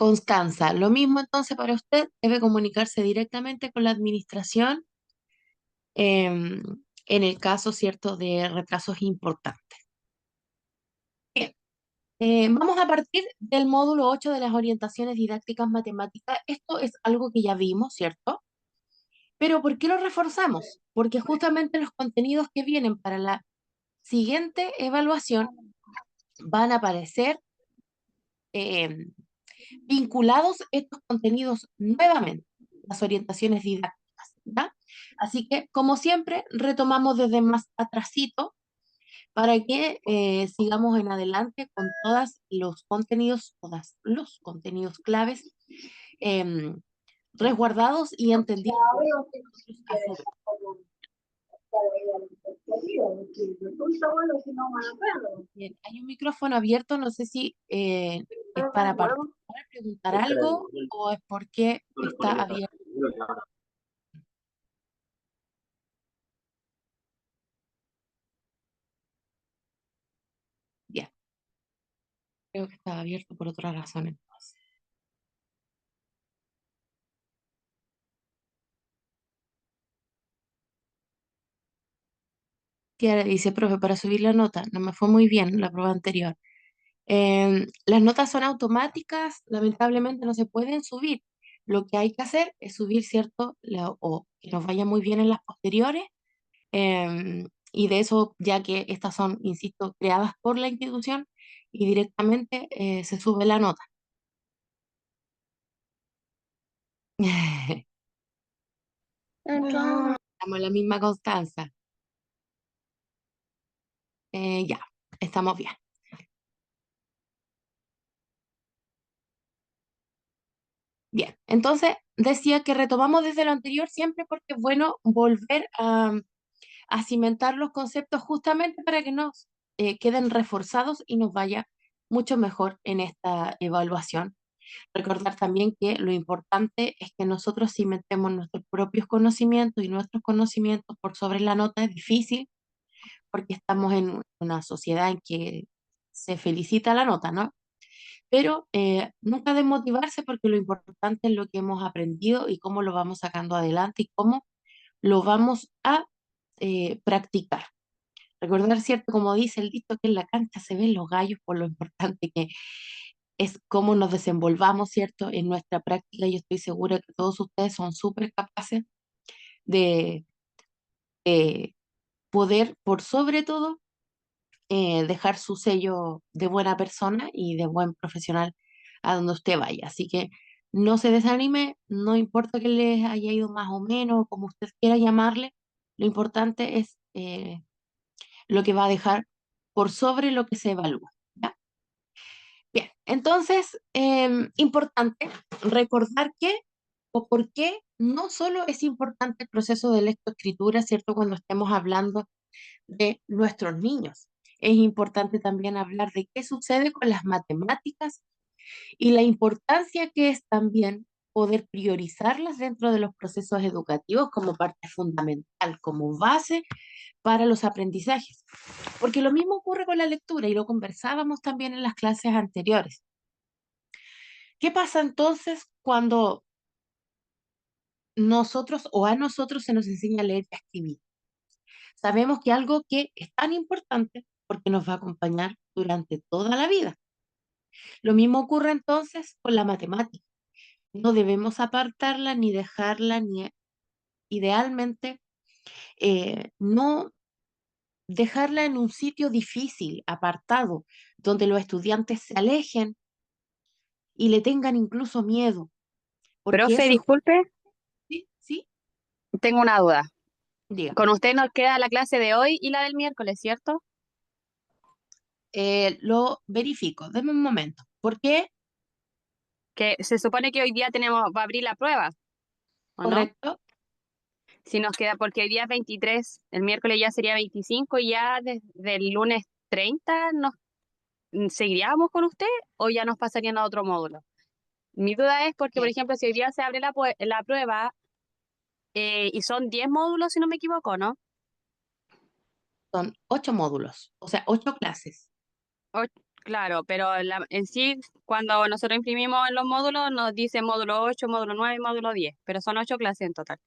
Constanza, lo mismo entonces para usted, debe comunicarse directamente con la administración em, en el caso, ¿cierto?, de retrasos importantes. Bien, vamos a partir del módulo 8 de las orientaciones didácticas matemáticas. Esto es algo que ya vimos, ¿cierto? Pero ¿por qué lo reforzamos? Porque justamente los contenidos que vienen para la siguiente evaluación van a aparecer em, vinculados estos contenidos nuevamente, las orientaciones didácticas, ¿ya? Así que, como siempre, retomamos desde más atrasito para que sigamos en adelante con todos los contenidos claves em, resguardados y entendidos por nosotros a su vez. Bien, hay un micrófono abierto, no sé si es para participar, preguntar algo o es porque está abierto. Bien, creo que está abierto por otra razón entonces. Kiara dice, profe, para subir la nota, no me fue muy bien la prueba anterior. Las notas son automáticas, lamentablemente no se pueden subir. Lo que hay que hacer es subir, ¿cierto? O que nos vaya muy bien en las posteriores. Y de eso, ya que estas son, insisto, creadas por la institución y directamente se sube la nota. Estamos en la misma constancia. Ya, estamos bien. Bien, entonces decía que retomamos desde lo anterior siempre porque es bueno volver a cimentar los conceptos justamente para que nos queden reforzados y nos vaya mucho mejor en esta evaluación. Recordar también que lo importante es que nosotros cimentemos nuestros propios conocimientos y nuestros conocimientos por sobre la nota. Es difícil porque estamos en una sociedad en que se felicita la nota, ¿no? Pero nunca desmotivarse porque lo importante es lo que hemos aprendido y cómo lo vamos sacando adelante y cómo lo vamos a practicar. Recordar, cierto, como dice el dicho, que en la cancha se ven los gallos por lo importante que es cómo nos desenvolvamos, ¿cierto? En nuestra práctica, yo estoy segura que todos ustedes son súper capaces de poder, por sobre todo, dejar su sello de buena persona y de buen profesional a donde usted vaya. Así que no se desanime, no importa que les haya ido más o menos, como usted quiera llamarle, lo importante es lo que va a dejar por sobre lo que se evalúa. ¿Ya? Bien, entonces, importante recordar que o por qué no solo es importante el proceso de lectoescritura, ¿cierto? Cuando estemos hablando de nuestros niños. Es importante también hablar de qué sucede con las matemáticas y la importancia que es también poder priorizarlas dentro de los procesos educativos como parte fundamental, como base para los aprendizajes. Porque lo mismo ocurre con la lectura y lo conversábamos también en las clases anteriores. ¿Qué pasa entonces cuando nosotros o a nosotros se nos enseña a leer y a escribir? Sabemos que algo que es tan importante porque nos va a acompañar durante toda la vida. Lo mismo ocurre entonces con la matemática. No debemos apartarla ni dejarla, ni idealmente no dejarla en un sitio difícil, apartado, donde los estudiantes se alejen y le tengan incluso miedo, porque Profe, eso es... disculpe, Sí, sí, tengo una duda. dígame. Con usted nos queda la clase de hoy y la del miércoles, ¿cierto? Lo verifico, deme un momento. ¿Por qué? Que se supone que hoy día va a abrir la prueba, ¿o no? Correcto. Si nos queda, porque hoy día es 23, el miércoles ya sería 25 y ya desde el lunes 30 ¿seguiríamos con usted o ya nos pasarían a otro módulo? Mi duda es porque, por Bien. ejemplo, si hoy día se abre la prueba y son 10 módulos, si no me equivoco, ¿no? Son 8 módulos, o sea, 8 clases. Claro, pero en sí, cuando nosotros imprimimos en los módulos, nos dice módulo 8, módulo 9 y módulo 10, pero son 8 clases en total.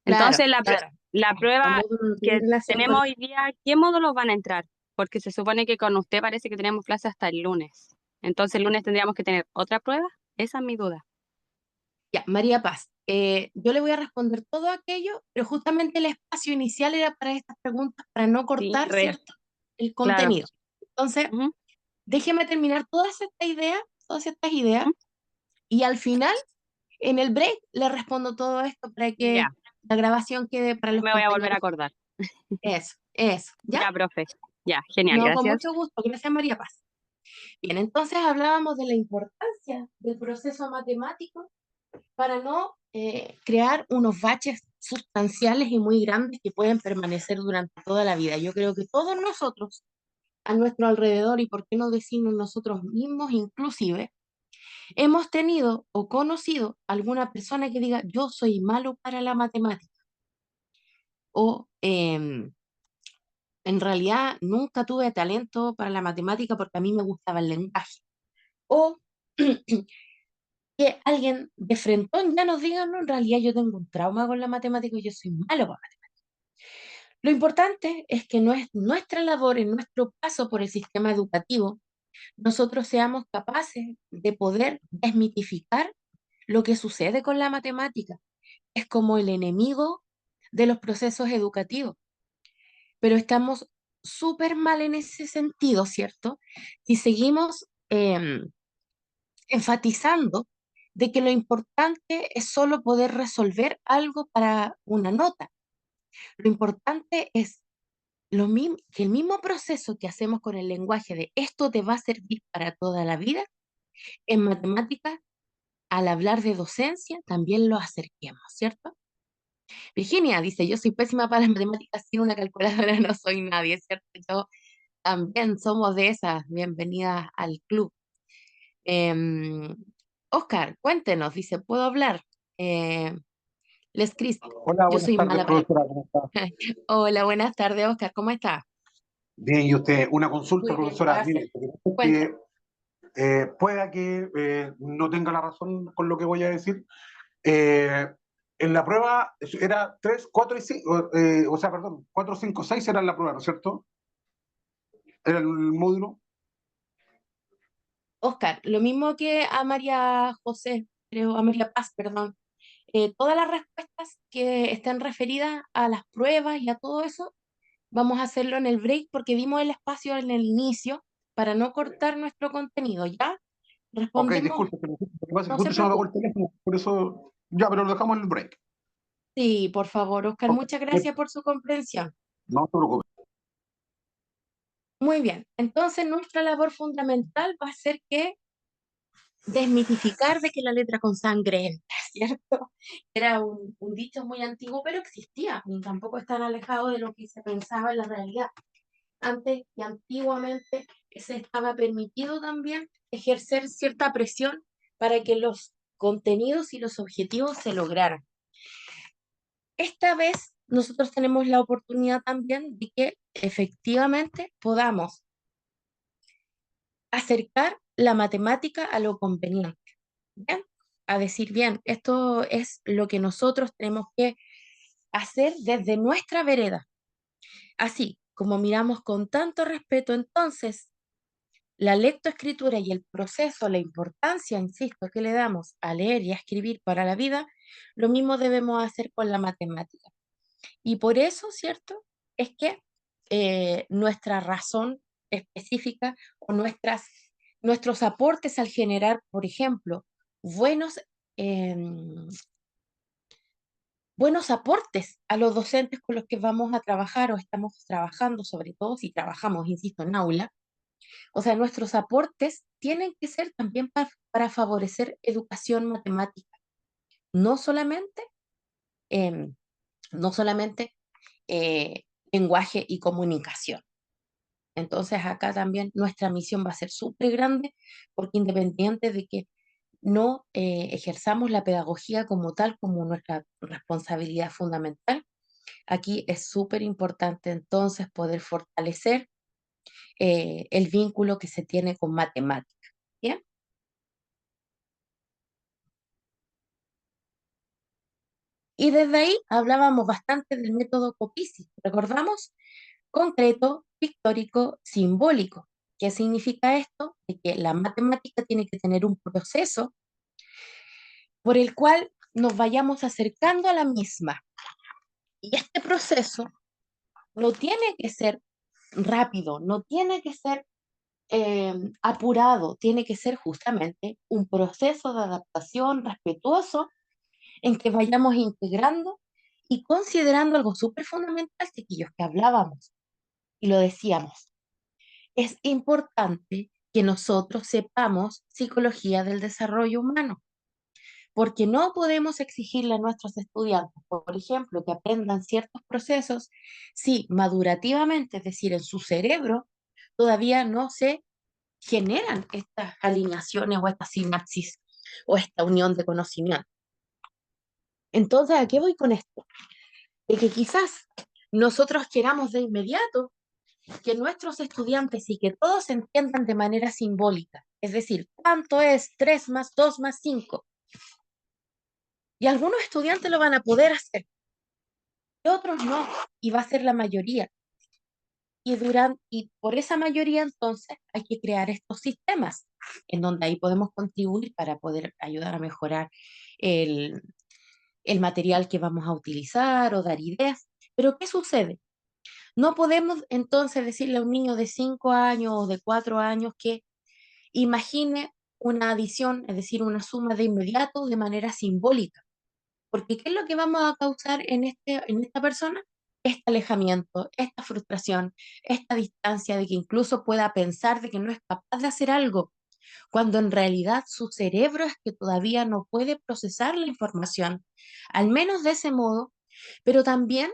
Claro, Entonces, claro. la A prueba módulo no tiene que relación con... tenemos hoy día, ¿qué módulos van a entrar? Porque se supone que con usted parece que tenemos clase hasta el lunes. Entonces, el lunes tendríamos que tener otra prueba. Esa es mi duda. Ya, María Paz, yo le voy a responder todo aquello, pero justamente el espacio inicial era para estas preguntas, para no Sí, cortar, ¿cierto? El claro. contenido. Entonces, Ujú, déjeme terminar todas estas ideas, ujú. y al final, en el break, le respondo todo esto para que Ya, la grabación quede para los me voy a volver a compañeros. acordar. Eso, ¿ya? Ya, profe. Ya, genial, No, con gracias. mucho gusto. Gracias, María Paz. Bien, entonces hablábamos de la importancia del proceso matemático para no crear unos baches sustanciales y muy grandes que pueden permanecer durante toda la vida. Yo creo que todos nosotros, a nuestro alrededor, y por qué no decirnos nosotros mismos inclusive, hemos tenido o conocido alguna persona que diga, yo soy malo para la matemática, o en realidad nunca tuve talento para la matemática porque a mí me gustaba el lenguaje, o que alguien de frentón ya nos diga, no, en realidad yo tengo un trauma con la matemática y yo soy malo para matemáticas. Lo importante es que no es nuestra labor, en nuestro paso por el sistema educativo, nosotros seamos capaces de poder desmitificar lo que sucede con la matemática. Es como el enemigo de los procesos educativos, pero estamos súper mal en ese sentido, ¿cierto? Si seguimos enfatizando de que lo importante es solo poder resolver algo para una nota. Lo importante es que el mismo proceso que hacemos con el lenguaje de esto te va a servir para toda la vida, en matemáticas, al hablar de docencia, también lo acerquemos, ¿cierto? Virginia dice, yo soy pésima para las matemáticas, sin una calculadora no soy nadie, ¿cierto? Yo también somos de esas, bienvenidas al club. Em, Oscar, cuéntenos, dice, ¿puedo hablar? Eh, Les Cris, Hola, yo buenas soy tardes, mala para... profesora. ¿Cómo está? Hola, buenas tardes, Oscar, ¿cómo está? Bien, y usted, una consulta, Muy bien, profesora. gracias. Mire, lo que pasa es Cuéntame. pueda que no tenga la razón con lo que voy a decir. Eh, en la prueba era 3, 4 y 5, o sea, perdón, 4, 5, 6 era la prueba, ¿no es cierto? Era el módulo. Oscar, lo mismo que a María José, creo, a María Paz, perdón. Todas las respuestas que estén referidas a las pruebas y a todo eso, vamos a hacerlo en el break porque dimos el espacio en el inicio para no cortar nuestro contenido, ¿ya? Ok, Respondemos, disculpe, pero lo que pasa es que no se justo se me apagó preocupe. el teléfono, por eso, ya, pero lo dejamos en el break. Sí, por favor, Oscar, Ok, muchas gracias por su comprensión. no se preocupe. Muy bien, entonces nuestra labor fundamental va a ser que desmitificar de que la letra con sangre entra, ¿cierto? Era un dicho muy antiguo, pero existía y tampoco es tan alejado de lo que se pensaba en la realidad. Antes y antiguamente se estaba permitido también ejercer cierta presión para que los contenidos y los objetivos se lograran. Esta vez nosotros tenemos la oportunidad también de que efectivamente podamos acercar la matemática a lo conveniente, ¿bien? A decir, bien, esto es lo que nosotros tenemos que hacer desde nuestra vereda. Así como miramos con tanto respeto entonces la lectoescritura y el proceso, la importancia, insisto, que le damos a leer y a escribir para la vida, lo mismo debemos hacer con la matemática. Y por eso, ¿cierto? Es que nuestra razón específica o nuestros aportes al generar, por ejemplo, buenos, em, buenos aportes a los docentes con los que vamos a trabajar o estamos trabajando, sobre todo si trabajamos, insisto, en aula. O sea, nuestros aportes tienen que ser también para favorecer educación matemática, no solamente, em, no solamente lenguaje y comunicación. Entonces acá también nuestra misión va a ser súper grande porque independiente de que no ejerzamos la pedagogía como tal, como nuestra responsabilidad fundamental, aquí es súper importante entonces poder fortalecer el vínculo que se tiene con matemáticas. ¿Bien? Y desde ahí hablábamos bastante del método Copici. ¿Recordamos? Concreto, pictórico, simbólico. ¿Qué significa esto? De que la matemática tiene que tener un proceso por el cual nos vayamos acercando a la misma. Y este proceso no tiene que ser rápido, no tiene que ser apurado, tiene que ser justamente un proceso de adaptación respetuoso en que vayamos integrando y considerando algo súper fundamental, chiquillos, que hablábamos y lo decíamos. Es importante que nosotros sepamos psicología del desarrollo humano, porque no podemos exigirle a nuestros estudiantes, por ejemplo, que aprendan ciertos procesos si madurativamente, es decir, en su cerebro, todavía no se generan estas alineaciones o esta sinapsis o esta unión de conocimiento. Entonces, ¿a qué voy con esto? De que quizás nosotros queramos de inmediato que nuestros estudiantes y que todos entiendan de manera simbólica, es decir, ¿cuánto es 3 más 2 más 5? Y algunos estudiantes lo van a poder hacer, y otros no, y va a ser la mayoría. Y por esa mayoría entonces hay que crear estos sistemas en donde ahí podemos contribuir para poder ayudar a mejorar el, el material que vamos a utilizar o dar ideas. Pero ¿qué sucede? No podemos entonces decirle a un niño de 5 años o de 4 años que imagine una adición, es decir, una suma de inmediato de manera simbólica. Porque ¿qué es lo que vamos a causar en esta persona? Este alejamiento, esta frustración, esta distancia de que incluso pueda pensar de que no es capaz de hacer algo, cuando en realidad su cerebro es que todavía no puede procesar la información, al menos de ese modo, pero también,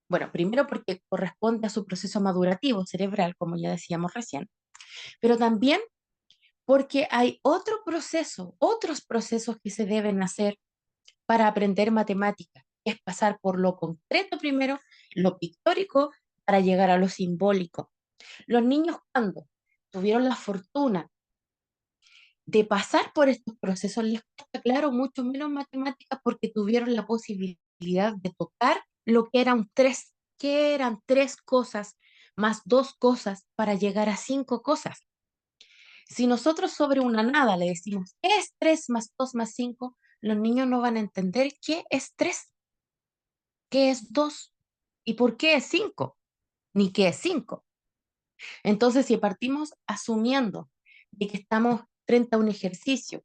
bueno, primero porque corresponde a su proceso madurativo cerebral, como ya decíamos recién, pero también porque hay otro proceso, otros procesos que se deben hacer para aprender matemáticas. Es pasar por lo concreto primero, lo pictórico, para llegar a lo simbólico. Los niños cuando tuvieron la fortuna de pasar por estos procesos, les cuesta, claro, mucho menos matemáticas porque tuvieron la posibilidad de tocar lo que eran tres, que eran tres cosas más dos cosas para llegar a cinco cosas. Si nosotros sobre una nada le decimos, ¿qué es 3 más 2 más 5? Los niños no van a entender qué es 3, qué es 2 y por qué es 5, ni qué es 5. Entonces, si partimos asumiendo de que estamos frente a un ejercicio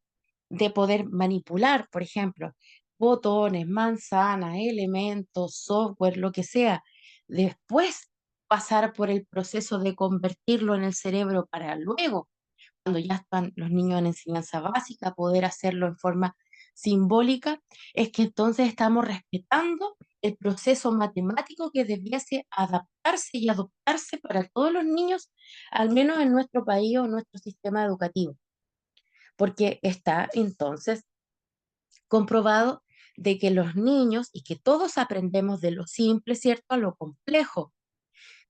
de poder manipular, por ejemplo, botones, manzanas, elementos, software, lo que sea, después pasar por el proceso de convertirlo en el cerebro para luego cuando ya están los niños en enseñanza básica, poder hacerlo en forma simbólica, es que entonces estamos respetando el proceso matemático que debiese adaptarse y adoptarse para todos los niños, al menos en nuestro país o en nuestro sistema educativo, porque está entonces comprobado de que los niños y que todos aprendemos de lo simple, ¿cierto?, a lo complejo,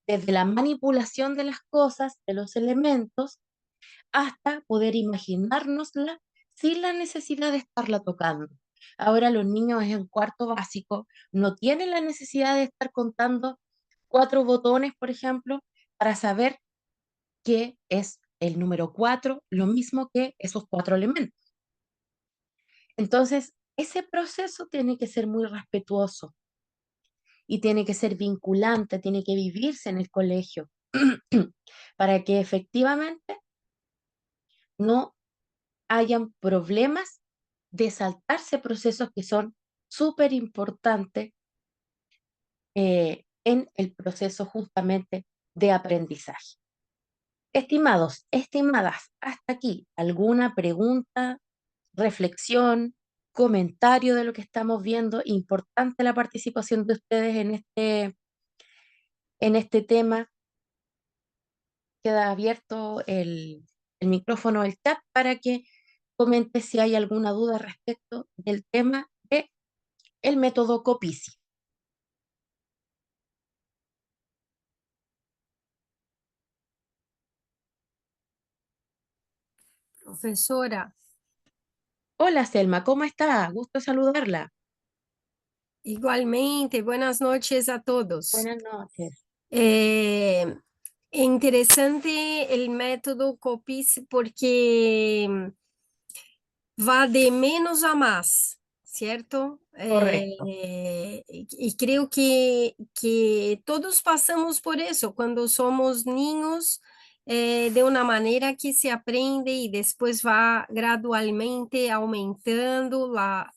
desde la manipulación de las cosas, de los elementos, hasta poder imaginárnosla sin la necesidad de estarla tocando. Ahora los niños en cuarto básico no tienen la necesidad de estar contando cuatro botones, por ejemplo, para saber qué es el número cuatro, lo mismo que esos cuatro elementos. Entonces, ese proceso tiene que ser muy respetuoso y tiene que ser vinculante, tiene que vivirse en el colegio para que efectivamente no hayan problemas de saltarse procesos que son súper importantes en el proceso justamente de aprendizaje. Estimados, estimadas, hasta aquí, ¿alguna pregunta, reflexión, comentario de lo que estamos viendo? Importante la participación de ustedes en este tema. Queda abierto el micrófono, el chat, para que comente si hay alguna duda respecto del tema de el método Copici. Profesora, Hola Selma, ¿cómo está? Gusto saludarla. igualmente, buenas noches a todos. Buenas noches. Eh, Interesante el método COPIS porque va de menos a más, ¿cierto? Correcto. Y creo que todos pasamos por eso cuando somos niños, de una manera que se aprende y después va gradualmente aumentando la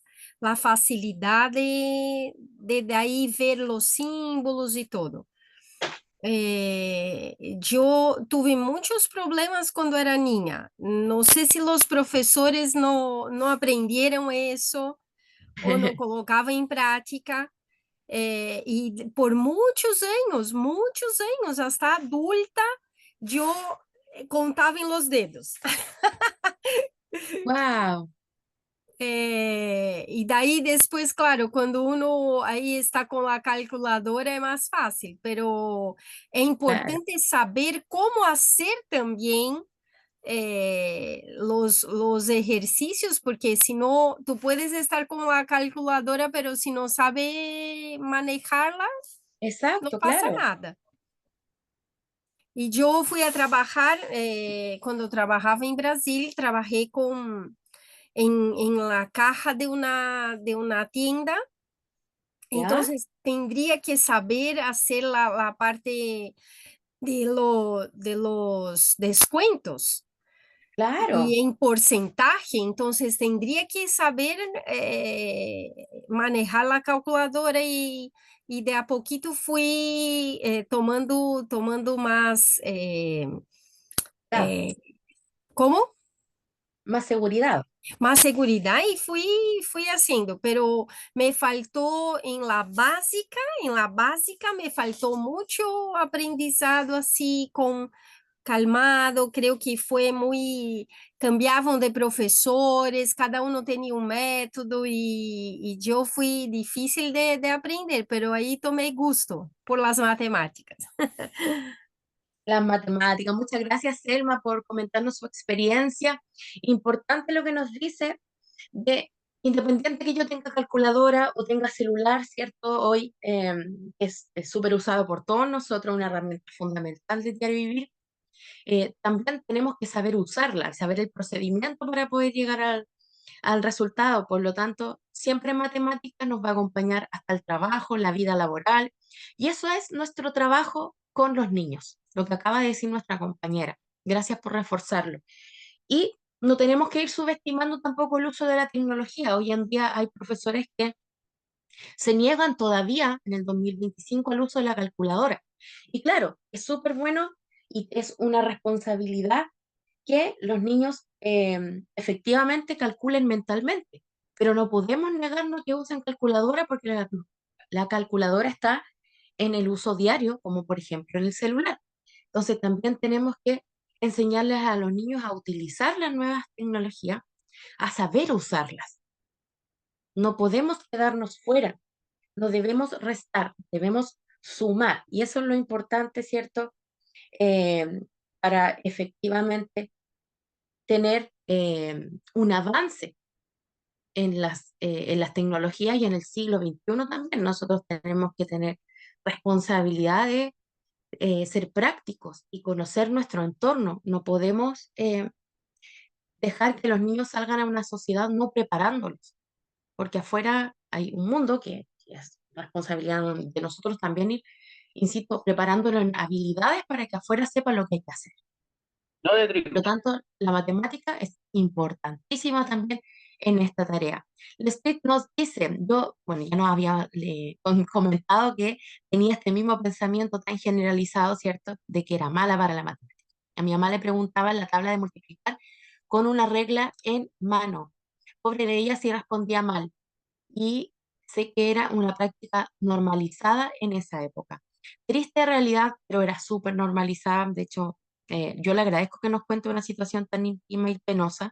facilidad de ahí ver los símbolos y todo. Yo tuve muchos problemas cuando era niña. No sé si los profesores no aprendieron eso o no colocaban en práctica. Y por muchos años, hasta adulta, yo contaba en los dedos. Wow, Y daí después, claro, cuando uno ahí está con la calculadora es más fácil, pero es claro. importante saber cómo hacer también los ejercicios, porque si no, tú puedes estar con la calculadora, pero si no sabe manejarla, no Exacto, pasa claro. nada. Y yo fui a trabajar, cuando trabajaba en Brasil, trabajé en la caja de una tienda. ¿Ya? Entonces tendría que saber hacer la parte de los descuentos Claro. y en porcentaje. Entonces tendría que saber manejar la calculadora y de a poquito fui tomando más, Ya. eh, ¿cómo? Más seguridad. Más seguridad y fui haciendo, pero me faltó en la básica me faltó mucho aprendizado así con calmado, creo que fue muy, cambiaban de profesores, cada uno tenía un método y yo fui difícil de aprender, pero ahí tomé gusto por las matemáticas. Las matemáticas. Muchas gracias, Selma, por comentarnos su experiencia. Importante lo que nos dice de, independiente que yo tenga calculadora o tenga celular, ¿cierto? Hoy es súper usado por todos nosotros, una herramienta fundamental del diario vivir. También tenemos que saber usarla, saber el procedimiento para poder llegar al resultado. Por lo tanto, siempre matemática nos va a acompañar hasta el trabajo, la vida laboral. Y eso es nuestro trabajo con los niños, lo que acaba de decir nuestra compañera. Gracias por reforzarlo. Y no tenemos que ir subestimando tampoco el uso de la tecnología. Hoy en día hay profesores que se niegan todavía en el 2025 al uso de la calculadora. Y claro, es súper bueno y es una responsabilidad que los niños efectivamente calculen mentalmente, pero no podemos negarnos que usen calculadora porque la calculadora está en el uso diario, como por ejemplo en el celular. Entonces también tenemos que enseñarles a los niños a utilizar las nuevas tecnologías, a saber usarlas. No podemos quedarnos fuera, no debemos restar, debemos sumar. Y eso es lo importante, ¿cierto? Eh, para efectivamente tener un avance en las tecnologías y en el siglo XXI también. Nosotros tenemos que tener responsabilidad de ser prácticos y conocer nuestro entorno. No podemos dejar que los niños salgan a una sociedad no preparándolos, porque afuera hay un mundo que es responsabilidad de nosotros también ir, insisto, preparándolos en habilidades para que afuera sepan lo que hay que hacer. No de Por lo tricot. tanto, la matemática es importantísima también en esta tarea. El script nos dice, yo, bueno, ya nos había comentado que tenía este mismo pensamiento tan generalizado, ¿cierto?, de que era mala para la matemática. A mi mamá le preguntaba en la tabla de multiplicar con una regla en mano. Pobre de ella si respondía mal. Y sé que era una práctica normalizada en esa época. Triste realidad, pero era súper normalizada. De hecho, yo le agradezco que nos cuente una situación tan íntima y penosa.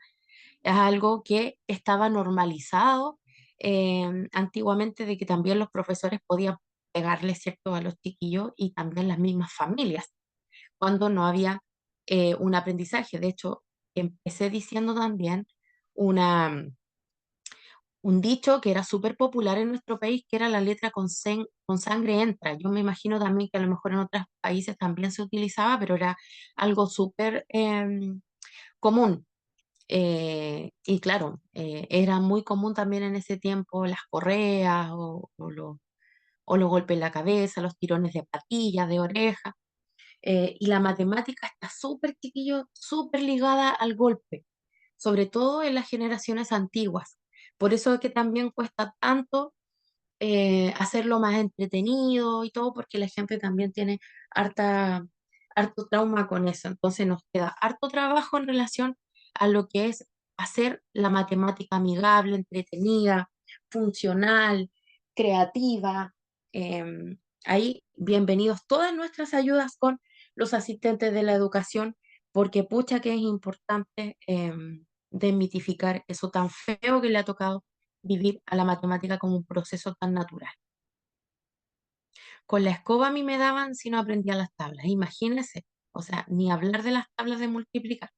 Es algo que estaba normalizado antiguamente, de que también los profesores podían pegarle, ¿cierto?, a los chiquillos y también las mismas familias, cuando no había un aprendizaje. De hecho, empecé diciendo también una, un dicho que era súper popular en nuestro país, que era la letra con sangre entra. Yo me imagino también que a lo mejor en otros países también se utilizaba, pero era algo súper común. Y claro, era muy común también en ese tiempo las correas o los golpes en la cabeza, los tirones de patillas, de oreja. Y la matemática está súper, chiquillo, súper ligada al golpe, sobre todo en las generaciones antiguas. Por eso es que también cuesta tanto hacerlo más entretenido y todo, porque la gente también tiene harta, harto trauma con eso. Entonces nos queda harto trabajo en relación a lo que es hacer la matemática amigable, entretenida, funcional, creativa. Ahí, bienvenidos todas nuestras ayudas con los asistentes de la educación, porque pucha que es importante desmitificar eso tan feo que le ha tocado vivir a la matemática como un proceso tan natural. Con la escoba a mí me daban si no aprendía las tablas, imagínense, o sea, ni hablar de las tablas de multiplicar.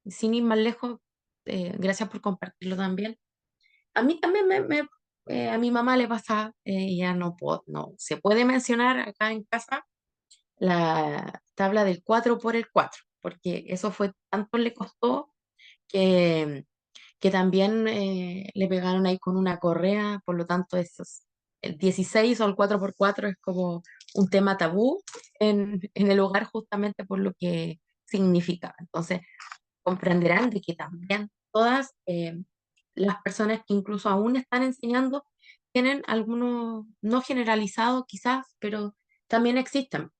Sin ir más lejos, gracias por compartirlo también. A mí también a mi mamá le pasa, ya no puedo, no se puede mencionar acá en casa la tabla del 4 por el 4 porque eso fue tanto le costó que también le pegaron ahí con una correa, por lo tanto el 16 o el 4x4 es como un tema tabú en el hogar justamente por lo que significa. Entonces, comprenderán de que también todas las personas que incluso aún están enseñando tienen algunos, no generalizados quizás, pero también existen.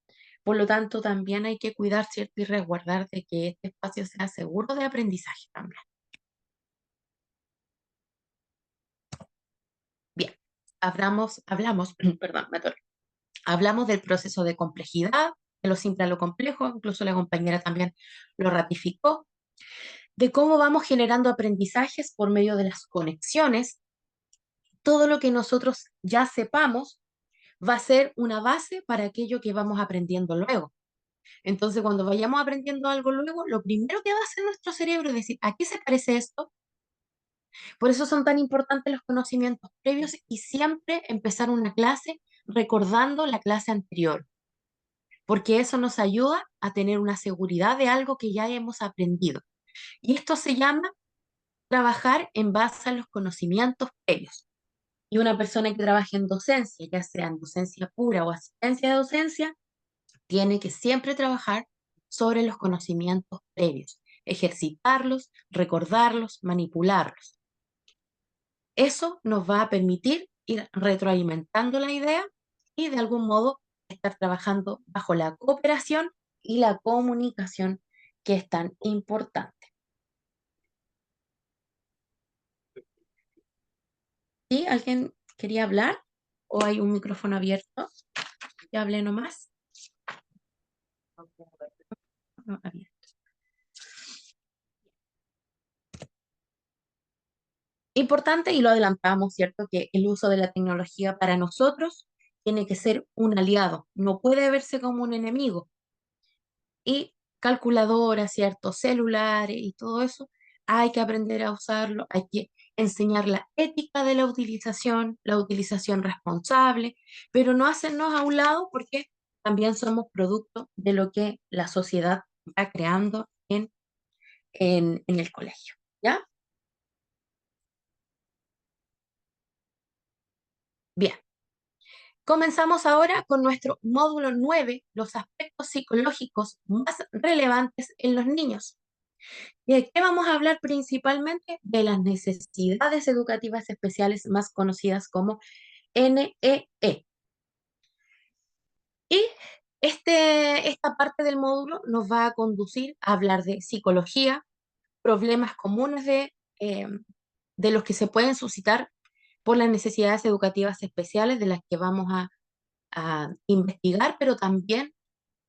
Por lo tanto, también hay que cuidar, ¿cierto? Y resguardar de que este espacio sea seguro de aprendizaje también. Bien, hablamos, perdón, me atoré. Hablamos del proceso de complejidad, de lo simple a lo complejo, incluso la compañera también lo ratificó, de cómo vamos generando aprendizajes por medio de las conexiones. Todo lo que nosotros ya sepamos va a ser una base para aquello que vamos aprendiendo luego. Entonces, cuando vayamos aprendiendo algo luego, lo primero que va a hacer nuestro cerebro es decir, ¿a qué se parece esto? Por eso son tan importantes los conocimientos previos y siempre empezar una clase recordando la clase anterior, porque eso nos ayuda a tener una seguridad de algo que ya hemos aprendido. Y esto se llama trabajar en base a los conocimientos previos. Y una persona que trabaje en docencia, ya sea en docencia pura o asistencia de docencia, tiene que siempre trabajar sobre los conocimientos previos, ejercitarlos, recordarlos, manipularlos. Eso nos va a permitir ir retroalimentando la idea y de algún modo estar trabajando bajo la cooperación y la comunicación que es tan importante. ¿Sí? ¿Alguien quería hablar? ¿O hay un micrófono abierto? Ya hablé nomás. No, abierto. Importante, y lo adelantamos, ¿cierto? Que el uso de la tecnología para nosotros tiene que ser un aliado, no puede verse como un enemigo. Y calculadoras, ¿cierto? Celulares y todo eso, hay que aprender a usarlo, hay que enseñar la ética de la utilización responsable, pero no hacernos a un lado porque también somos producto de lo que la sociedad va creando en el colegio, ¿ya? Bien. Comenzamos ahora con nuestro módulo 9, los aspectos psicológicos más relevantes en los niños. ¿Y de qué vamos a hablar principalmente? De las necesidades educativas especiales más conocidas como NEE. Y esta parte del módulo nos va a conducir a hablar de psicología, problemas comunes de los que se pueden suscitar por las necesidades educativas especiales de las que vamos a investigar, pero también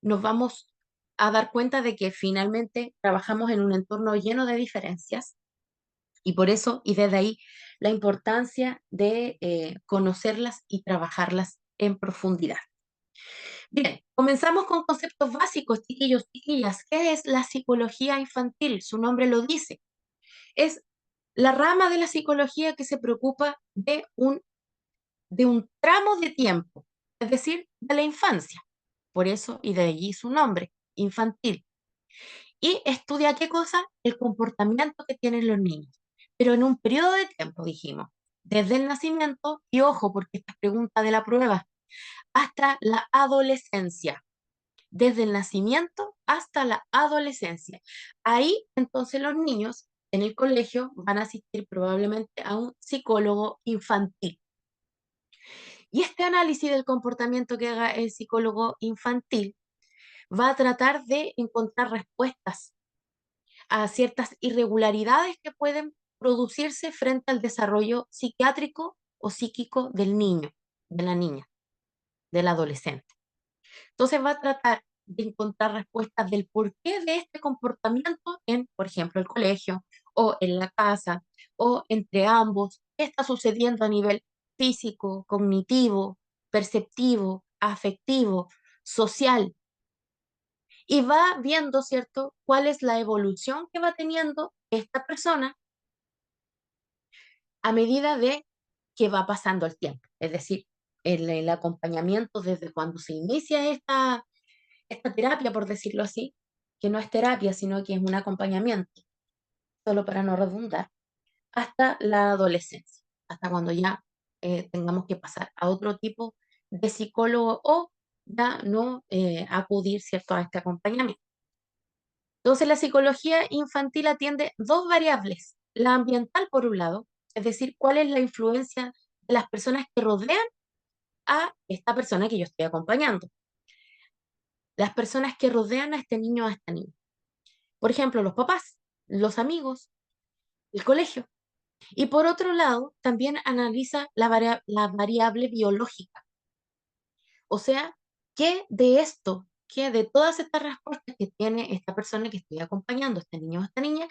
nos vamos a dar cuenta de que finalmente trabajamos en un entorno lleno de diferencias y por eso, y desde ahí, la importancia de conocerlas y trabajarlas en profundidad. Bien, comenzamos con conceptos básicos, chiquillos, chiquillas. ¿Qué es la psicología infantil? Su nombre lo dice. Es la rama de la psicología que se preocupa de un tramo de tiempo, es decir, de la infancia. Por eso, y de allí su nombre, infantil. Y estudia qué cosa? El comportamiento que tienen los niños. Pero en un periodo de tiempo, dijimos, desde el nacimiento, y ojo, porque esta es pregunta de la prueba, hasta la adolescencia. Desde el nacimiento hasta la adolescencia. Ahí, entonces, los niños en el colegio van a asistir probablemente a un psicólogo infantil. Y este análisis del comportamiento que haga el psicólogo infantil va a tratar de encontrar respuestas a ciertas irregularidades que pueden producirse frente al desarrollo psiquiátrico o psíquico del niño, de la niña, del adolescente. Entonces va a tratar de encontrar respuestas del porqué de este comportamiento en, por ejemplo, el colegio o en la casa o entre ambos, qué está sucediendo a nivel físico, cognitivo, perceptivo, afectivo, social, y va viendo, ¿cierto?, cuál es la evolución que va teniendo esta persona a medida de que va pasando el tiempo. Es decir, el acompañamiento desde cuando se inicia esta terapia, por decirlo así, que no es terapia, sino que es un acompañamiento, solo para no redundar, hasta la adolescencia, hasta cuando ya tengamos que pasar a otro tipo de psicólogo o ya no acudir, ¿cierto?, a este acompañamiento. Entonces, la psicología infantil atiende dos variables, la ambiental por un lado, es decir, cuál es la influencia de las personas que rodean a esta persona que yo estoy acompañando, las personas que rodean a este niño o a esta niña. Por ejemplo, los papás, los amigos, el colegio. Y por otro lado, también analiza la variable biológica. O sea, ¿qué de esto, qué de todas estas respuestas que tiene esta persona que estoy acompañando, este niño o esta niña,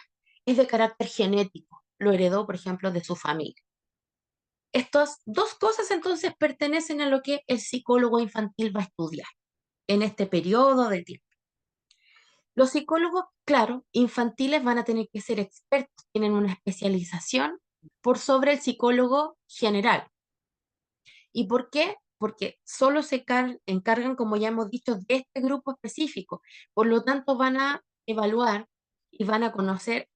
es de carácter genético? Lo heredó, por ejemplo, de su familia. Estas dos cosas entonces pertenecen a lo que el psicólogo infantil va a estudiar en este periodo de tiempo. Los psicólogos, claro, infantiles van a tener que ser expertos, tienen una especialización por sobre el psicólogo general. ¿Y por qué? Porque solo se encargan, como ya hemos dicho, de este grupo específico. Por lo tanto, van a evaluar y van a conocer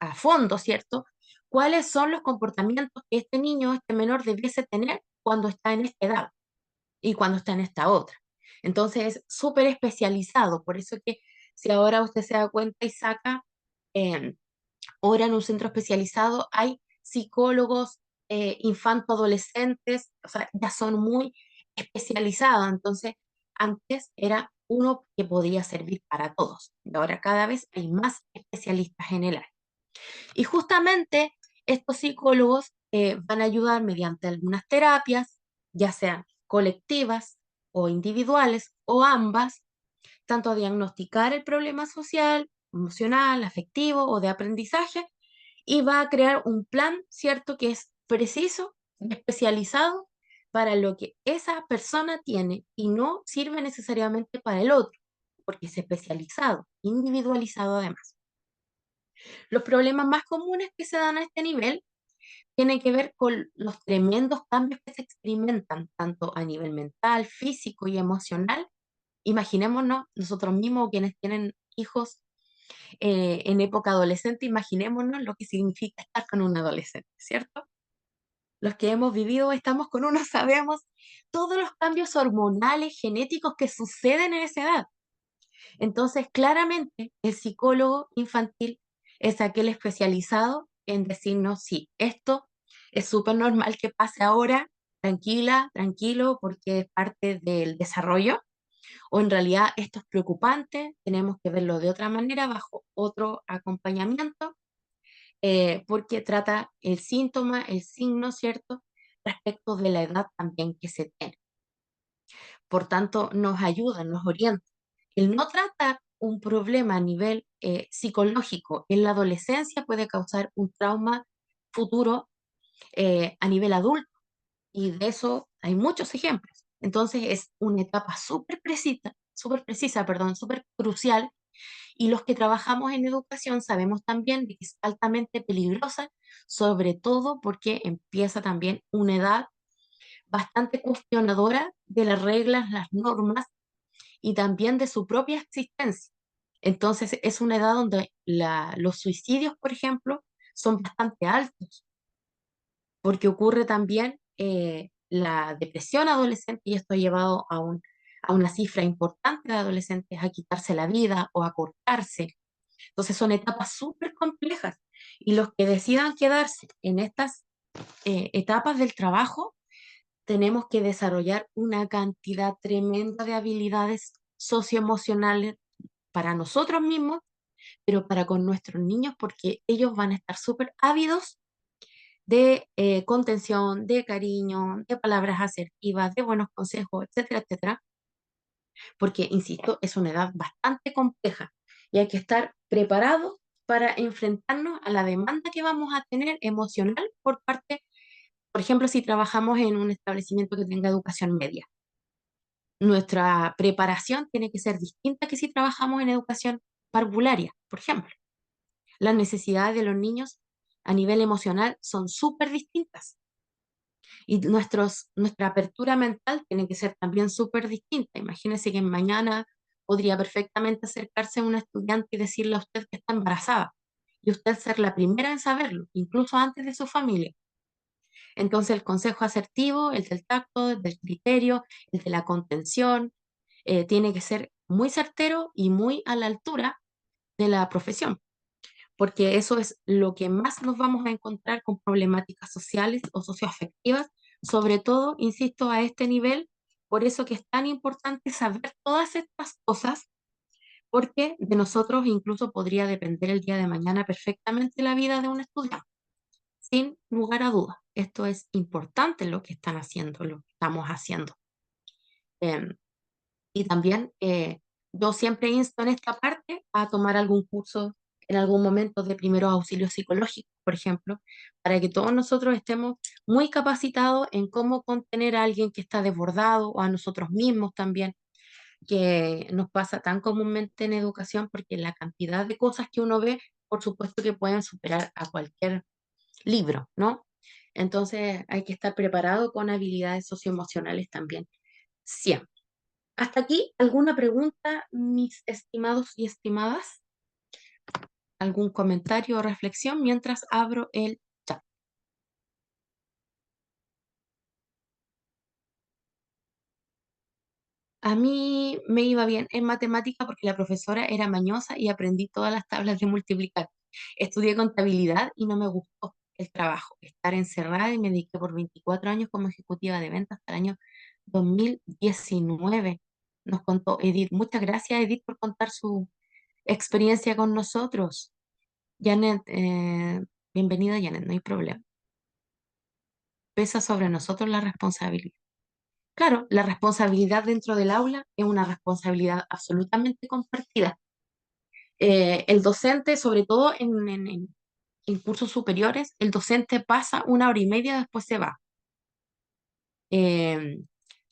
a fondo, ¿cierto? ¿Cuáles son los comportamientos que este niño, este menor, debiese tener cuando está en esta edad y cuando está en esta otra? Entonces, es súper especializado. Por eso que si ahora usted se da cuenta y saca, ahora en un centro especializado hay psicólogos infanto-adolescentes, o sea, ya son muy especializados. Entonces, antes era uno que podía servir para todos. Y ahora cada vez hay más especialistas en el área. Y justamente estos psicólogos van a ayudar mediante algunas terapias, ya sean colectivas o individuales o ambas, tanto a diagnosticar el problema social, emocional, afectivo o de aprendizaje, y va a crear un plan, ¿cierto?, que es preciso, especializado para lo que esa persona tiene y no sirve necesariamente para el otro, porque es especializado, individualizado además. Los problemas más comunes que se dan a este nivel tienen que ver con los tremendos cambios que se experimentan, tanto a nivel mental, físico y emocional. Imaginémonos nosotros mismos, quienes tienen hijos en época adolescente, imaginémonos lo que significa estar con un adolescente, ¿cierto? Los que hemos vivido, estamos con uno, sabemos todos los cambios hormonales, genéticos que suceden en esa edad. Entonces, claramente, el psicólogo infantil es aquel especializado en decirnos, sí, esto es súper normal que pase ahora, tranquila, tranquilo, porque es parte del desarrollo, o en realidad esto es preocupante, tenemos que verlo de otra manera, bajo otro acompañamiento, porque trata el síntoma, el signo, ¿cierto?, respecto de la edad también que se tiene. Por tanto, nos ayuda, nos orienta. El no tratar un problema a nivel psicológico en la adolescencia puede causar un trauma futuro a nivel adulto, y de eso hay muchos ejemplos. Entonces es una etapa súper precisa, perdón, súper crucial, y los que trabajamos en educación sabemos también de que es altamente peligrosa, sobre todo porque empieza también una edad bastante cuestionadora de las reglas, las normas y también de su propia existencia. Entonces es una edad donde los suicidios, por ejemplo, son bastante altos, porque ocurre también la depresión adolescente, y esto ha llevado a una cifra importante de adolescentes a quitarse la vida o a cortarse. Entonces son etapas súper complejas, y los que decidan quedarse en estas etapas del trabajo, tenemos que desarrollar una cantidad tremenda de habilidades socioemocionales para nosotros mismos, pero para con nuestros niños, porque ellos van a estar súper ávidos de contención, de cariño, de palabras asertivas, de buenos consejos, etcétera, etcétera, porque, insisto, es una edad bastante compleja y hay que estar preparados para enfrentarnos a la demanda que vamos a tener emocional por parte, por ejemplo, si trabajamos en un establecimiento que tenga educación media. Nuestra preparación tiene que ser distinta que si trabajamos en educación parvularia, por ejemplo. Las necesidades de los niños a nivel emocional son súper distintas, y nuestra apertura mental tiene que ser también súper distinta. Imagínese que mañana podría perfectamente acercarse a una estudiante y decirle a usted que está embarazada, y usted ser la primera en saberlo, incluso antes de su familia. Entonces el consejo asertivo, el del tacto, el del criterio, el de la contención, tiene que ser muy certero y muy a la altura de la profesión, porque eso es lo que más nos vamos a encontrar con problemáticas sociales o socioafectivas, sobre todo, insisto, a este nivel. Por eso que es tan importante saber todas estas cosas, porque de nosotros incluso podría depender el día de mañana perfectamente la vida de un estudiante, sin lugar a dudas. Esto es importante lo que están haciendo, lo que estamos haciendo. Em, Y también yo siempre insto en esta parte a tomar algún curso en algún momento de primeros auxilios psicológicos, por ejemplo, para que todos nosotros estemos muy capacitados en cómo contener a alguien que está desbordado, o a nosotros mismos también, que nos pasa tan comúnmente en educación, porque la cantidad de cosas que uno ve, por supuesto que pueden superar a cualquier libro, ¿no? Entonces hay que estar preparado con habilidades socioemocionales también, siempre. Hasta aquí, ¿alguna pregunta, mis estimados y estimadas? ¿Algún comentario o reflexión mientras abro el chat? A mí me iba bien en matemática porque la profesora era mañosa y aprendí todas las tablas de multiplicar. Estudié contabilidad y no me gustó el trabajo, estar encerrada, y me dediqué por 24 años como ejecutiva de ventas hasta el año 2019. Nos contó Edith. Muchas gracias, Edith, por contar su experiencia con nosotros. Janet, bienvenida, Janet, no hay problema. Pesa sobre nosotros la responsabilidad. Claro, la responsabilidad dentro del aula es una responsabilidad absolutamente compartida. El docente, sobre todo en cursos superiores, el docente pasa 1 hora y media, después se va. Eh,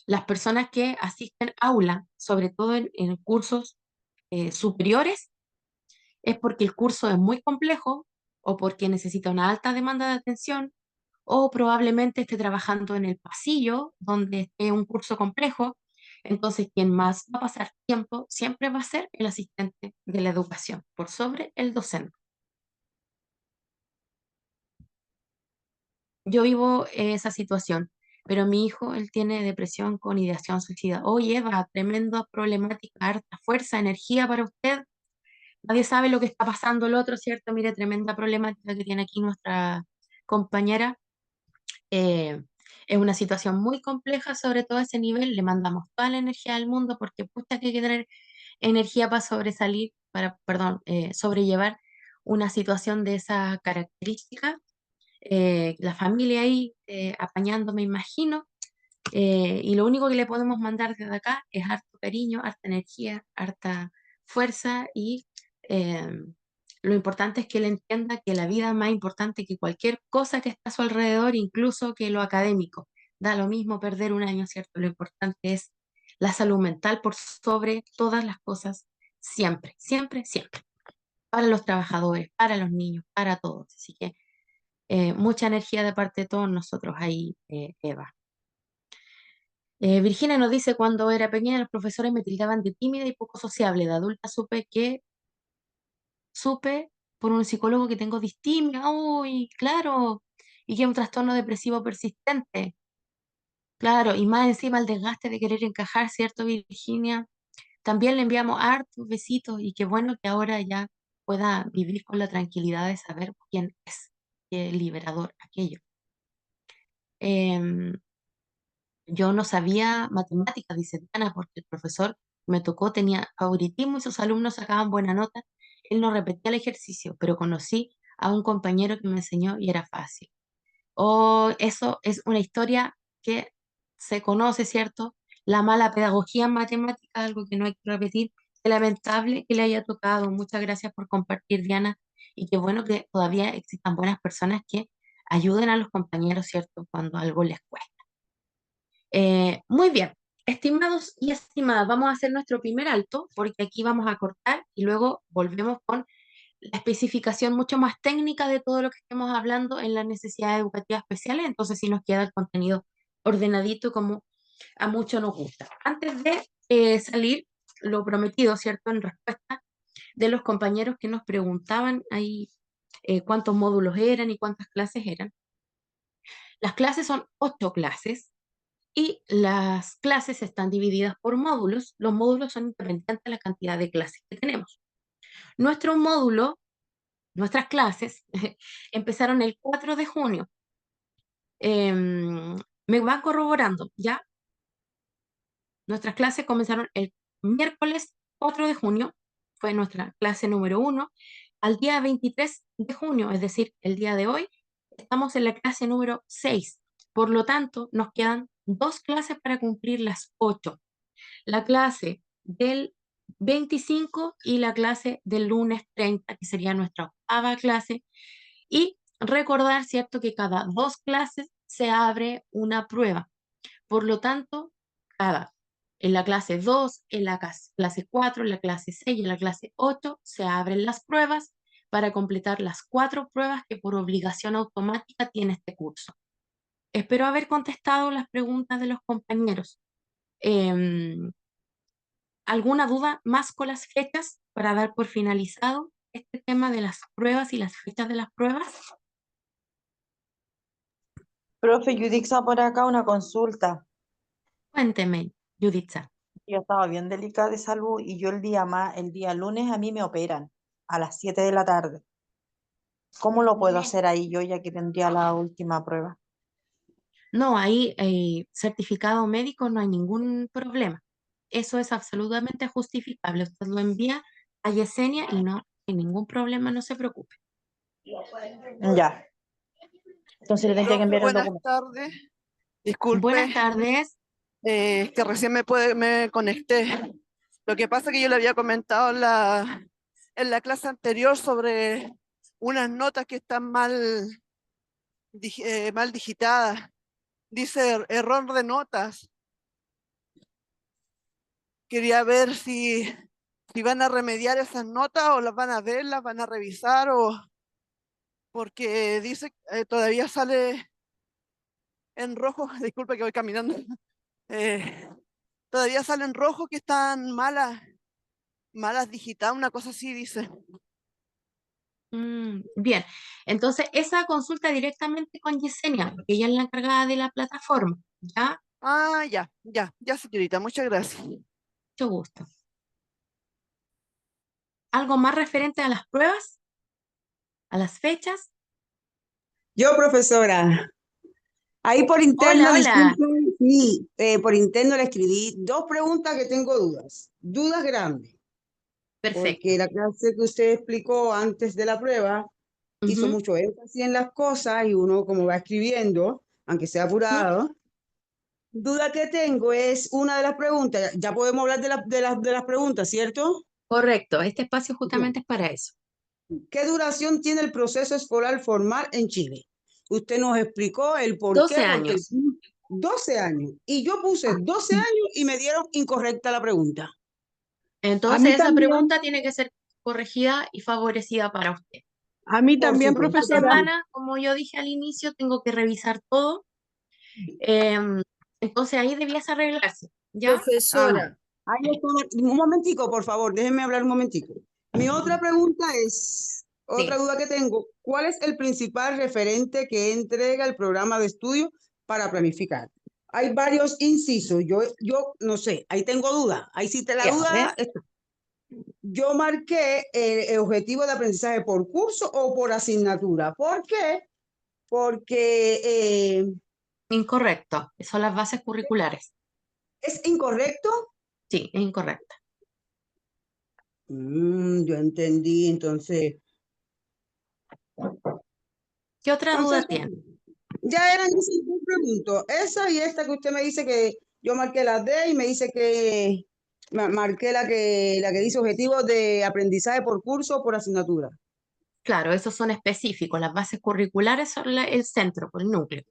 las personas que asisten aula, sobre todo en cursos superiores, es porque el curso es muy complejo, o porque necesita una alta demanda de atención, o probablemente esté trabajando en el pasillo donde esté un curso complejo. Entonces, quien más va a pasar tiempo siempre va a ser el asistente de la educación, por sobre el docente. Yo vivo esa situación, pero mi hijo, él tiene depresión con ideación suicida. Oye, Eva, tremenda problemática, harta fuerza, energía para usted. Nadie sabe lo que está pasando el otro, ¿cierto? Mire, tremenda problemática que tiene aquí nuestra compañera. Eh, es una situación muy compleja, sobre todo a ese nivel. Le mandamos toda la energía del mundo, porque pucha que hay que tener energía para sobresalir, para, perdón, sobrellevar una situación de esa característica. La familia ahí apañando, me imagino. Y lo único que le podemos mandar desde acá es harto cariño, harta energía, harta fuerza, y eh, lo importante es que él entienda que la vida es más importante que cualquier cosa que está a su alrededor, incluso que lo académico. da lo mismo perder un año, ¿cierto? Lo importante es la salud mental por sobre todas las cosas, siempre, siempre, siempre, para los trabajadores, para los niños, para todos. Así que mucha energía de parte de todos nosotros ahí, Eva. Virginia nos dice, cuando era pequeña los profesores me tildaban de tímida y poco sociable. De adulta supe por un psicólogo que tengo distimia. Uy, claro. Y que es un trastorno depresivo persistente. Claro, y más encima el desgaste de querer encajar, ¿cierto, Virginia? También le enviamos hartos besitos y qué bueno que ahora ya pueda vivir con la tranquilidad de saber quién es. Qué liberador aquello. Em, yo no sabía matemáticas, dice Diana, porque el profesor me tocó, tenía favoritismo y sus alumnos sacaban buena nota. Él no repetía el ejercicio, pero conocí a un compañero que me enseñó y era fácil. O eso es una historia que se conoce, ¿cierto? La mala pedagogía en matemáticas, algo que no hay que repetir. Es lamentable que le haya tocado. Muchas gracias por compartir, Diana. Y qué bueno que todavía existan buenas personas que ayuden a los compañeros, ¿cierto? Cuando algo les cuesta. Muy bien, estimados y estimadas, vamos a hacer nuestro primer alto porque aquí vamos a cortar y luego volvemos con la especificación mucho más técnica de todo lo que estemos hablando en las necesidades educativas especiales. Entonces, sí nos queda el contenido ordenadito como a muchos nos gusta. Antes de salir, lo prometido, ¿cierto? En respuesta de los compañeros que nos preguntaban ahí cuántos módulos eran y cuántas clases eran. Las clases son 8 clases y las clases están divididas por módulos. Los módulos son independientes de la cantidad de clases que tenemos. Nuestro módulo, nuestras clases, empezaron el 4 de junio. Me va corroborando, ¿ya? Nuestras clases comenzaron el miércoles 4 de junio, fue nuestra clase número 1. Al día 23 de junio, es decir, el día de hoy, estamos en la clase número 6. Por lo tanto, nos quedan 2 clases para cumplir las 8. La clase del 25 y la clase del lunes 30, que sería nuestra 8ª clase. Y recordar, ¿cierto?, que cada 2 clases se abre una prueba. Por lo tanto, en la clase 2, en la clase 4, en la clase 6 y en la clase 8 se abren las pruebas para completar las 4 pruebas que por obligación automática tiene este curso. Espero haber contestado las preguntas de los compañeros. ¿Alguna duda más con las fechas para dar por finalizado este tema de las pruebas y las fechas de las pruebas? Profe Yudixa, por acá una consulta. Cuénteme, Juditza. Yo estaba bien delicada de salud y yo el día lunes a mí me operan a las 7 de la tarde. ¿Cómo lo puedo hacer ahí yo ya que tendría la última prueba? No, ahí certificado médico no hay ningún problema. Eso es absolutamente justificable. Usted lo envía a Yesenia y no hay ningún problema, no se preocupe. Ya. Entonces le tendría que Profe, enviar el buenas documento. tardes. Disculpe, Buenas tardes. que recién me conecté. Lo que pasa es que yo le había comentado en la clase anterior sobre unas notas que están mal digitadas. Dice error de notas. Quería ver si van a remediar esas notas o las van a ver, las van a revisar porque dice todavía sale en rojo. Disculpe que voy caminando. Todavía sale en rojo que están malas digitadas, una cosa así dice. Bien, entonces esa consulta directamente con Yesenia, porque ella es la encargada de la plataforma, ¿ya? Ah, ya, señorita, muchas gracias. Mucho gusto. ¿Algo más referente a las pruebas? ¿A las fechas? Yo, profesora, ahí por interno, Hola, hola. disculpe, sí, por interno le escribí 2 preguntas que tengo dudas grandes, Perfecto. porque la clase que usted explicó antes de la prueba hizo Ujú. mucho énfasis en las cosas y uno como va escribiendo, aunque sea apurado. Duda que tengo es una de las preguntas, ya podemos hablar de las preguntas, ¿cierto? Correcto, este espacio justamente es para eso. ¿Qué duración tiene el proceso escolar formal en Chile? Usted nos explicó el por 12 qué, porque años. 12 años. Y yo puse 12 años y me dieron incorrecta la pregunta. A Entonces mí esa también, pregunta tiene que ser corregida y favorecida para usted. a mí Por también, Esta supuesto que profesora. sí. semana, como yo dije al inicio, tengo que revisar todo. Entonces ahí debías arreglarse, ¿ya? Ah, Profesora, ahí está. Un momentico, por favor, déjenme hablar un momentico. Mi otra pregunta es, otra Sí. duda que tengo, ¿cuál es el principal referente que entrega el programa de estudio para planificar? Hay varios incisos, yo no sé, ahí tengo duda, ahí sí te la Sí, a duda. ver. Yo marqué el objetivo de aprendizaje por curso o por asignatura. ¿Por qué? Porque Incorrecto. Son las bases curriculares. es incorrecto. Sí, es incorrecta. Yo entendí, entonces. ¿Qué otra duda Entonces, tiene? ya eran esas dos preguntas. Esa y esta que usted me dice que yo marqué las D y me dice que marqué la que dice objetivos de aprendizaje por curso o por asignatura. Claro, esos son específicos. Las bases curriculares son el centro, el núcleo.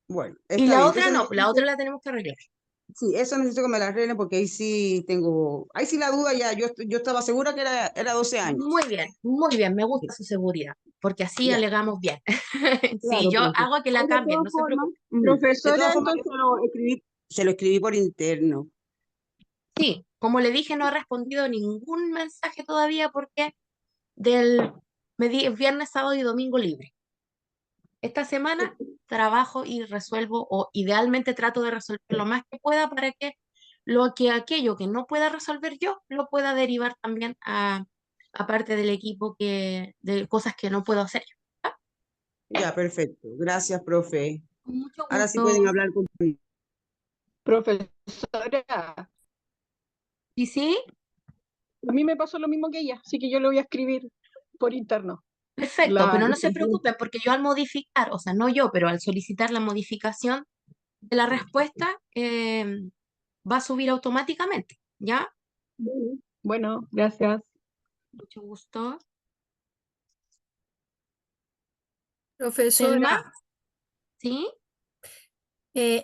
Bueno, Y está la bien. otra Entonces, no, la otra la tenemos que arreglar. sí, eso necesito que me la arreglen porque ahí sí la duda ya, yo estaba segura que era 12 años. Muy bien, me gusta su seguridad, porque así Ya, alegamos bien. Sí, claro, yo profe. hago que la Ay, cambien, no se preocupe. De Profesora, todas formas, yo entonces, se lo escribí por interno. Sí, como le dije, no he respondido ningún mensaje todavía porque del viernes, sábado y domingo libre. Esta semana trabajo y resuelvo, o idealmente trato de resolver lo más que pueda para que aquello que no pueda resolver yo, lo pueda derivar también a parte del equipo de cosas que no puedo hacer yo. ¿Ah? Ya, perfecto. Gracias, profe. Con mucho Ahora sí pueden gusto. hablar conmigo. profesora, ¿Y sí? a mí me pasó lo mismo que ella, así que yo le voy a escribir por interno Perfecto, la pero no se respuesta. preocupen porque yo al modificar, o sea, no yo, pero al solicitar la modificación de la respuesta, va a subir automáticamente, ¿ya? Bueno, gracias. Mucho gusto. profesora, Selma, ¿sí?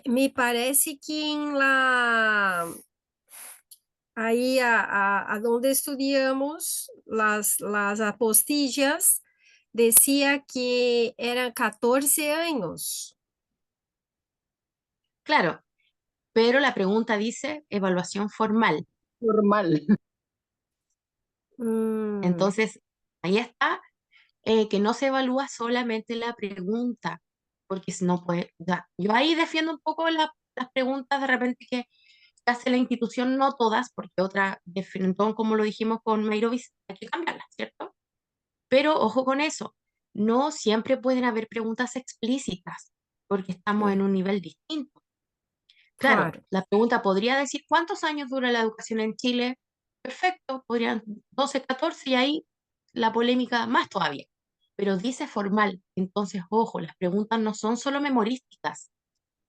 me parece que ahí a donde estudiamos las apostillas, decía que eran 14 años. Claro, pero la pregunta dice evaluación formal. Normal. Mm, Entonces, ahí está, que no se evalúa solamente la pregunta, porque si no puede, yo ahí defiendo un poco las preguntas de repente que hace la institución, no todas, porque otras, definitivamente, como lo dijimos con Mairovis, hay que cambiarlas, ¿cierto? Pero ojo con eso, no siempre pueden haber preguntas explícitas, porque estamos en un nivel distinto. Claro, claro. la pregunta podría decir, ¿cuántos años dura la educación en Chile? Perfecto, podrían 12, 14 y ahí la polémica más todavía. Pero dice formal, entonces, ojo, las preguntas no son solo memorísticas,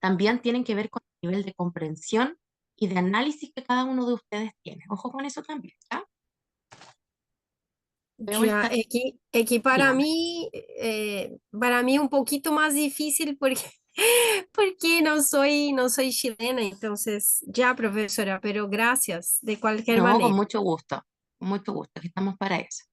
también tienen que ver con el nivel de comprensión y de análisis que cada uno de ustedes tiene. Ojo con eso también, ¿ya? Veo el Ya, chat, es que dígame. para mí un poquito más difícil porque, porque no soy chilena, entonces ya profesora, pero gracias de cualquier No, manera. con mucho gusto, que estamos para eso.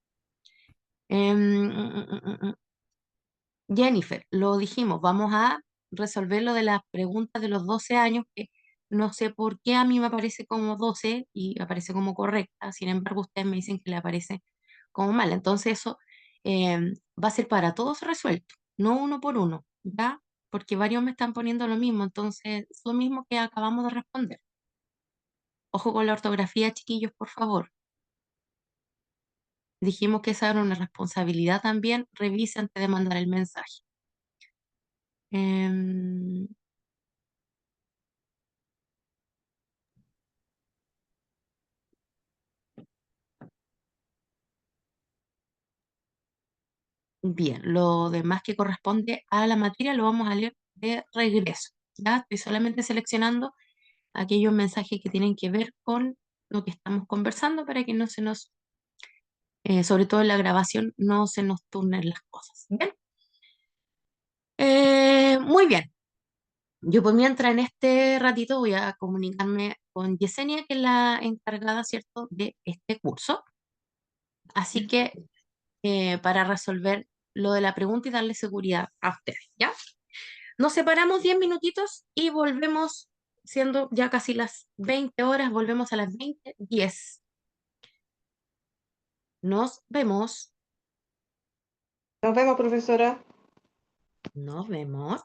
Jennifer, lo dijimos, vamos a resolver lo de las preguntas de los 12 años, que no sé por qué a mí me aparece como 12 y aparece como correcta, sin embargo ustedes me dicen que le aparece como mal. Entonces eso va a ser para todos resuelto, no uno por uno, ¿ya? Porque varios me están poniendo lo mismo, entonces es lo mismo que acabamos de responder. Ojo con la ortografía, chiquillos, por favor. Dijimos que esa era una responsabilidad también, revise antes de mandar el mensaje. Em, Bien, lo demás que corresponde a la materia lo vamos a leer de regreso. Ya estoy solamente seleccionando aquellos mensajes que tienen que ver con lo que estamos conversando para que no se nos, sobre todo en la grabación, no se nos turnen las cosas. Bien. Muy bien. Yo por mientras en este ratito voy a comunicarme con Yesenia, que es la encargada, ¿cierto?, de este curso. Así que para resolver lo de la pregunta y darle seguridad a ustedes, ¿ya? Nos separamos 10 minutitos y volvemos, siendo ya casi las 20 horas, volvemos a las 20:10. Nos vemos, Nos vemos, profesora. nos vemos.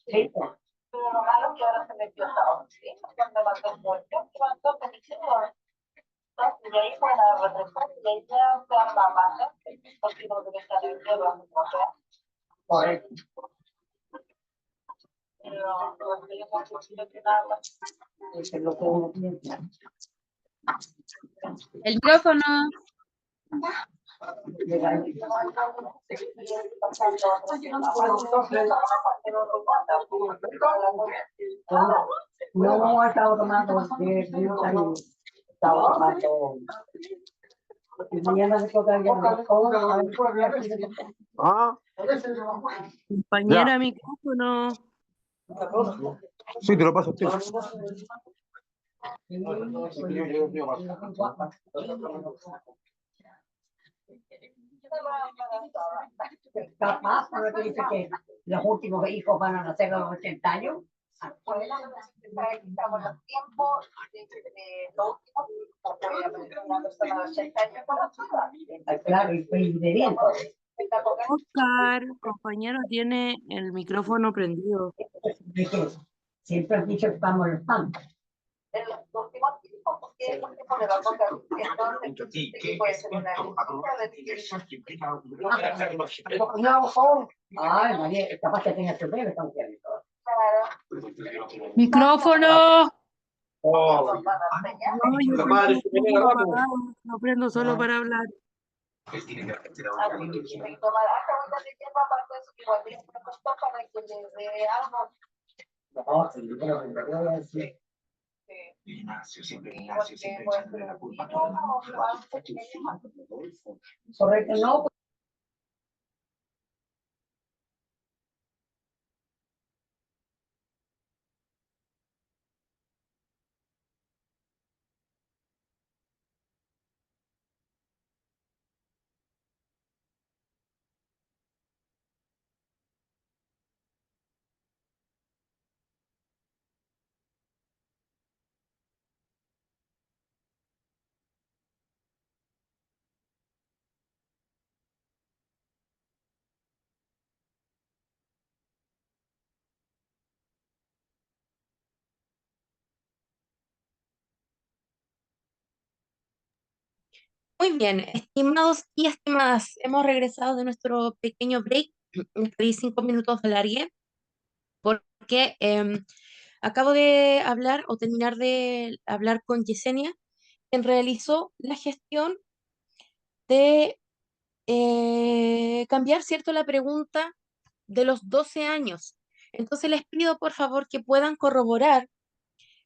Sí, pues. Lo malo que ahora se metió Estados Unidos, cuando mandó mucho, mandó peticiones. Y ahí fue la represión, y ahí ya se arma más, porque no debe estar en guerra, ¿no? Correcto. Pero no tenemos que nada. Eso es lo que uno piensa. El micrófono. No, he estado tomando estaba tomando. Mañana me toca ir Ah, Compañera, ya. micrófono. Sí, te lo paso. Sí. Capaz, cuando te dice que los últimos hijos van a nacer a los 80 años. Estamos los tiempos de los últimos, porque una persona de 80 años. Claro, y de bien. Oscar, compañero, tiene el micrófono prendido. Siempre han dicho que estamos molestando. En los últimos tiempos, porque es un tipo de la boca, entonces puede ser una ay, María, capaz que tenga su bebé, estamos viendo. ¡Micrófono! Oh. No, yo tengo el micrófono apagado, lo prendo solo para hablar. Correcto, no. Muy bien, estimados y estimadas, hemos regresado de nuestro pequeño break. Les pedí 5 minutos de largue porque acabo de hablar o terminar de hablar con Yesenia, quien realizó la gestión de cambiar, ¿cierto?, la pregunta de los 12 años. Entonces les pido por favor que puedan corroborar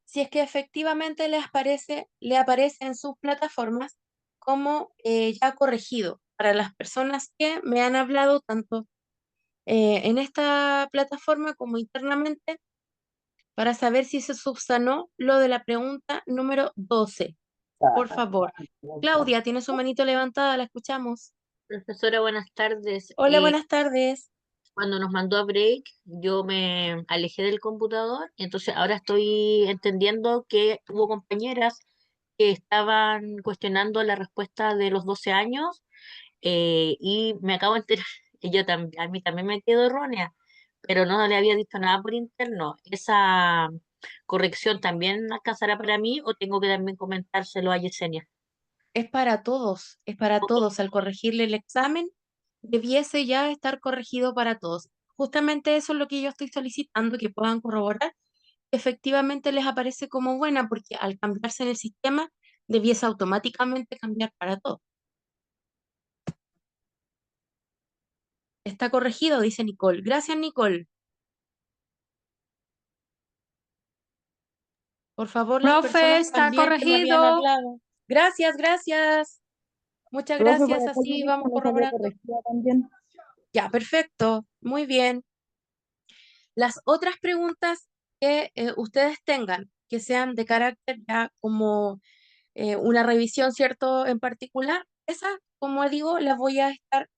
si es que efectivamente le aparece en sus plataformas como ya corregido para las personas que me han hablado tanto en esta plataforma como internamente para saber si se subsanó lo de la pregunta número 12. Por favor. Claudia, tiene su manito levantada, la escuchamos. Profesora, buenas tardes. Hola, buenas tardes. Cuando nos mandó a break, yo me alejé del computador, entonces ahora estoy entendiendo que hubo compañeras que estaban cuestionando la respuesta de los 12 años y me acabo de enterar, y a mí también me quedó errónea, pero no le había dicho nada por interno. ¿Esa corrección también alcanzará para mí o tengo que también comentárselo a Yesenia? Es para todos, es para todos. Al corregirle el examen, debiese ya estar corregido para todos. Justamente eso es lo que yo estoy solicitando, que puedan corroborar que efectivamente les aparece como buena, porque al cambiarse en el sistema, debiese automáticamente cambiar para todos. Está corregido, dice Nicole. Gracias, Nicole. Por favor, las Profe, personas está también que me habían corregido. hablado. Gracias, gracias. Muchas Profe, por gracias. acá yo Así vi vamos que no salió corroborando. corregida también. Ya, perfecto. Muy bien. Las otras preguntas que ustedes tengan, que sean de carácter ya como una revisión, ¿cierto? En particular, esas, como digo, las voy a estar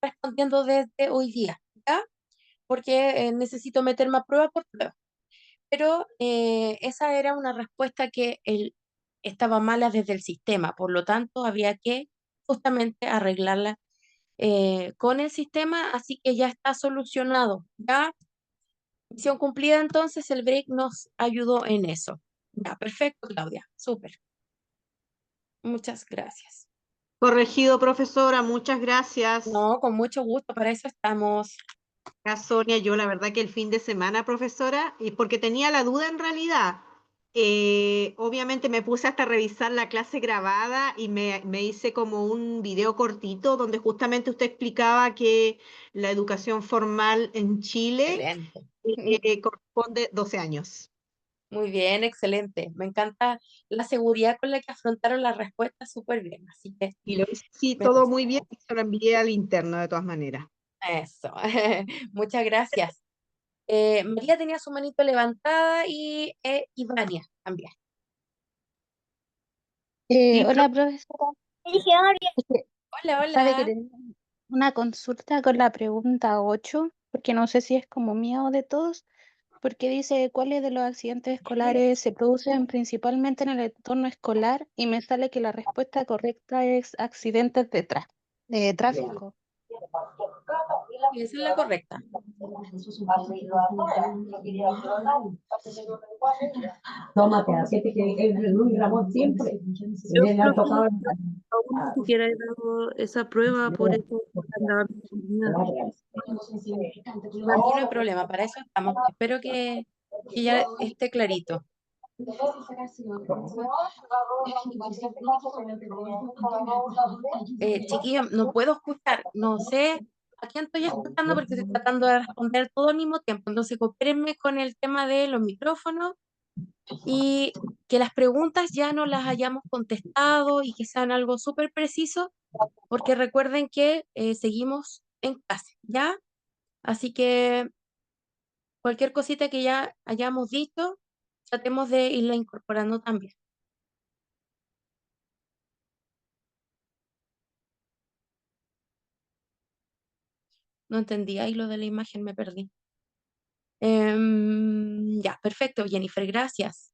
respondiendo desde hoy día, ¿ya? Porque necesito meterme a prueba por prueba. Pero esa era una respuesta que estaba mala desde el sistema, por lo tanto, había que justamente arreglarla con el sistema, así que ya está solucionado. Ya, misión cumplida, entonces el break nos ayudó en eso. Ya, perfecto, Claudia, súper. Muchas gracias. Corregido, profesora, muchas gracias. No, con mucho gusto, para eso estamos. Ya, Sonia, yo la verdad que el fin de semana, profesora, y porque tenía la duda en realidad, obviamente me puse hasta a revisar la clase grabada y me hice como un video cortito donde justamente usted explicaba que la educación formal en Chile Excelente. corresponde 12 años. Muy bien, excelente. Me encanta la seguridad con la que afrontaron la respuesta súper bien. Así que Y lo hice sí, me todo gusta. muy bien y se lo envié al interno de todas maneras. Eso. Muchas gracias. María tenía su manito levantada y Vania también. Sí, Hola, profesora. Es que Hola, sabe que hola. tenía una consulta con la pregunta 8, porque no sé si es como mía o de todos, porque dice cuáles de los accidentes escolares se producen principalmente en el entorno escolar y me sale que la respuesta correcta es accidentes de tráfico. Y esa es la correcta. Tómate, así que el Luis Ramón siempre Yo, le ha profe, tocado. aún no siquiera he dado esa prueba, por eso andaba confundida. Aquí no hay problema, para eso estamos. Espero que ya esté clarito. Chiquillos, no puedo escuchar, no sé a quién estoy escuchando porque estoy tratando de responder todo al mismo tiempo. Entonces, coopérenme con el tema de los micrófonos y que las preguntas ya no las hayamos contestado y que sean algo súper preciso, porque recuerden que seguimos en clase, ¿ya? Así que cualquier cosita que ya hayamos visto, tratemos de irla incorporando también. No entendí ahí lo de la imagen, me perdí. Ya, perfecto, Jennifer, gracias.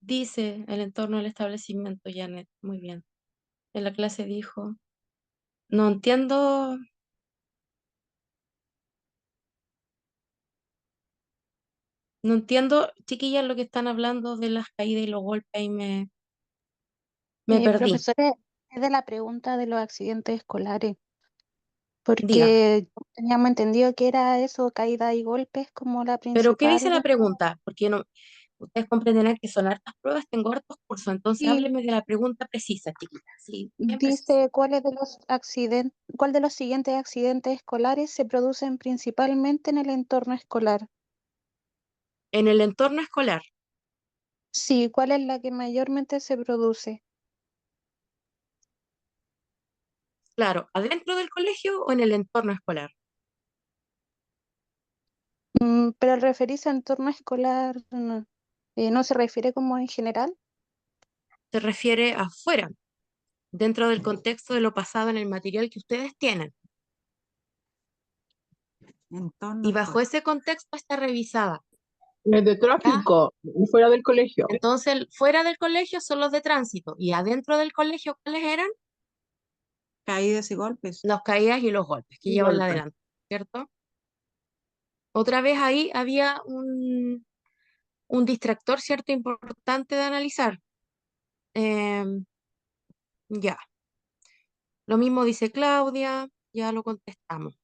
Dice el entorno del establecimiento, Janet. Muy bien. En la clase dijo, no entiendo. No entiendo, chiquillas, lo que están hablando de las caídas y los golpes y me perdí. Profesora, es de la pregunta de los accidentes escolares, Dígame. porque teníamos entendido que era eso, caída y golpes como la ¿Pero qué dice la principal. pregunta? Porque no, ustedes comprenderán que son hartas pruebas, tengo hartos cursos, entonces Sí, hábleme de la pregunta precisa, chiquillas. Sí, bien precisa. dice cuál de los siguientes accidentes escolares se producen principalmente en el entorno escolar. En el entorno escolar, Sí, ¿cuál es la que mayormente se produce? claro, ¿adentro del colegio o en el entorno escolar? Pero al referirse a entorno escolar, ¿no se refiere como en general? Se refiere afuera, dentro del contexto de lo pasado en el material que ustedes tienen. Y bajo ese contexto está revisada. Es de ¿Ya? tráfico, y fuera del colegio. Entonces, fuera del colegio son los de tránsito. Y adentro del colegio, ¿cuáles eran? Caídas y golpes. Las caídas y los golpes que Y llevan la golpes. delantera, ¿cierto? Otra vez ahí había un distractor, ¿cierto? Importante de analizar. Em, ya. Lo mismo dice Claudia, ya lo contestamos.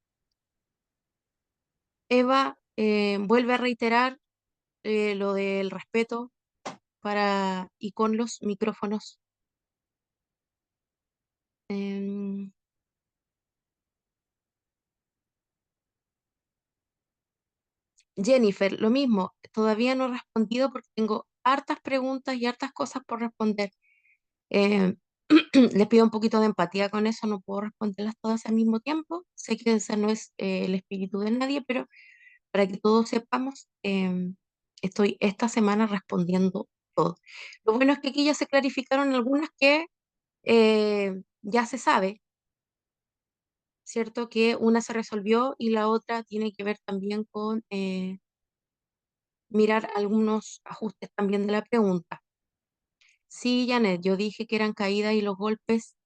Eva vuelve a reiterar lo del respeto y con los micrófonos. Em, Jennifer, lo mismo, todavía no he respondido porque tengo hartas preguntas y hartas cosas por responder. Eh, les pido un poquito de empatía con eso, no puedo responderlas todas al mismo tiempo. Sé que ese no es el espíritu de nadie, pero para que todos sepamos, estoy esta semana respondiendo todo. Lo bueno es que aquí ya se clarificaron algunas que ya se sabe, ¿cierto? Que una se resolvió y la otra tiene que ver también con mirar algunos ajustes también de la pregunta. Sí, Janet, yo dije que eran caídas y los golpes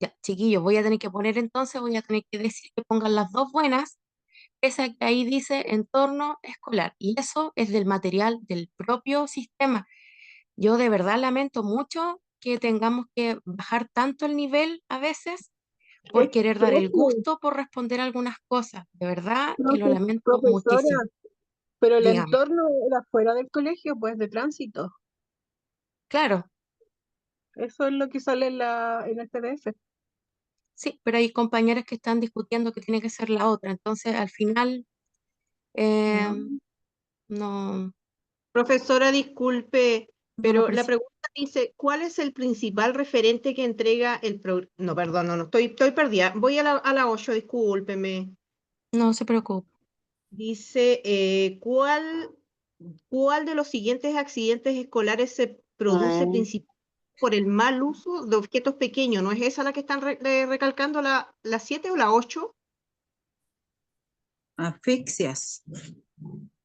Ya, chiquillos, voy a tener que poner entonces, voy a tener que decir que pongan las dos buenas, esa que ahí dice entorno escolar, y eso es del material del propio sistema. Yo de verdad lamento mucho que tengamos que bajar tanto el nivel a veces por querer dar el Profe, gusto por responder algunas cosas. De verdad que lo lamento profesora, muchísimo. pero el Dígame. entorno era fuera del colegio, pues de tránsito. Claro, Eso es lo que sale en el PDF. sí, pero hay compañeras que están discutiendo que tiene que ser la otra. Entonces, al final, eh, No. no, Profesora, disculpe, no me pero la parece. pregunta dice, ¿cuál es el principal referente que entrega el programa? No, perdón, no, estoy perdida. Voy a la 8, discúlpeme. No se preocupe. Dice, ¿cuál de los siguientes accidentes escolares se produce principalmente por el mal uso de objetos pequeños? ¿No es esa la que están recalcando la 7 o la 8? Asfixias.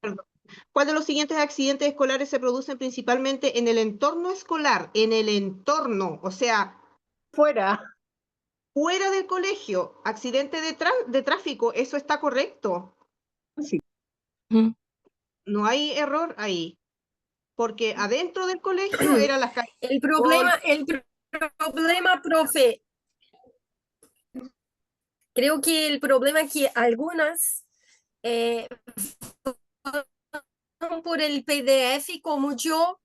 Perdón. ¿Cuál de los siguientes accidentes escolares se producen principalmente en el entorno escolar? En el entorno, o sea, Fuera. fuera del colegio. Accidente de tráfico, ¿eso está correcto? Sí. Ujú. No hay error ahí. Porque adentro del colegio eran las calles. El problema, profe, creo que el problema es que algunas van por el PDF como yo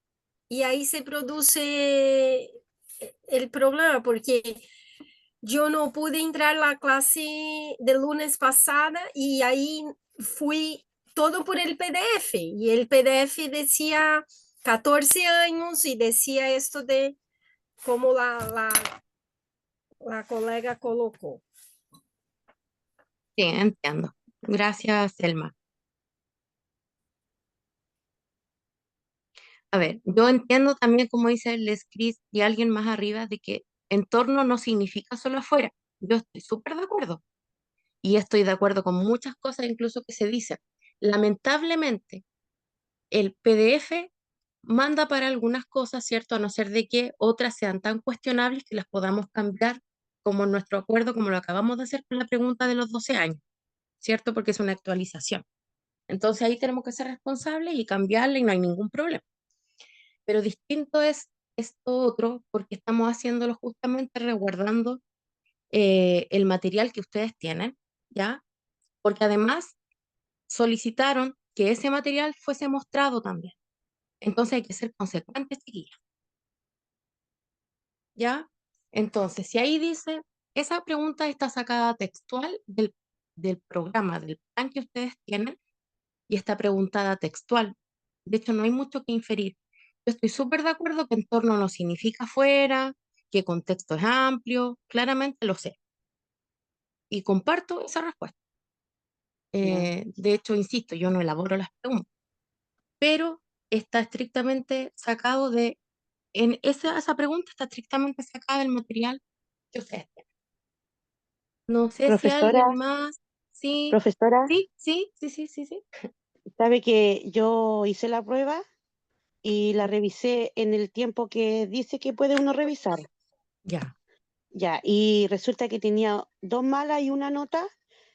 y ahí se produce el problema porque yo no pude entrar a la clase del lunes pasada y ahí fui todo por el PDF y el PDF decía 14 años y decía esto de como la colega colocó. Sí, entiendo. Gracias, Selma. A ver, yo entiendo también, como dice el Cris y alguien más arriba, de que entorno no significa solo afuera. Yo estoy súper de acuerdo. Y estoy de acuerdo con muchas cosas incluso que se dicen. Lamentablemente, el PDF manda para algunas cosas, ¿cierto? A no ser de que otras sean tan cuestionables que las podamos cambiar como en nuestro acuerdo, como lo acabamos de hacer con la pregunta de los 12 años, ¿cierto? Porque es una actualización. Entonces ahí tenemos que ser responsables y cambiarla y no hay ningún problema. Pero distinto es esto otro porque estamos haciéndolo justamente resguardando el material que ustedes tienen, ¿ya? Porque además solicitaron que ese material fuese mostrado también. Entonces hay que ser consecuentes, chiquillos. ¿Ya? Entonces, si ahí dice, esa pregunta está sacada textual del programa, del plan que ustedes tienen, y está preguntada textual. De hecho, no hay mucho que inferir. Yo estoy súper de acuerdo que entorno no significa afuera, que contexto es amplio, claramente lo sé. Y comparto esa respuesta. De hecho, insisto, yo no elaboro las preguntas, pero está estrictamente sacado esa pregunta está estrictamente sacada del material que ustedes tienen. No sé si Profesora, alguien más, sí, profesora, sí. sabe que yo hice la prueba y la revisé en el tiempo que dice que puede uno revisar. Ya. Ya, y resulta que tenía 2 malas y una nota,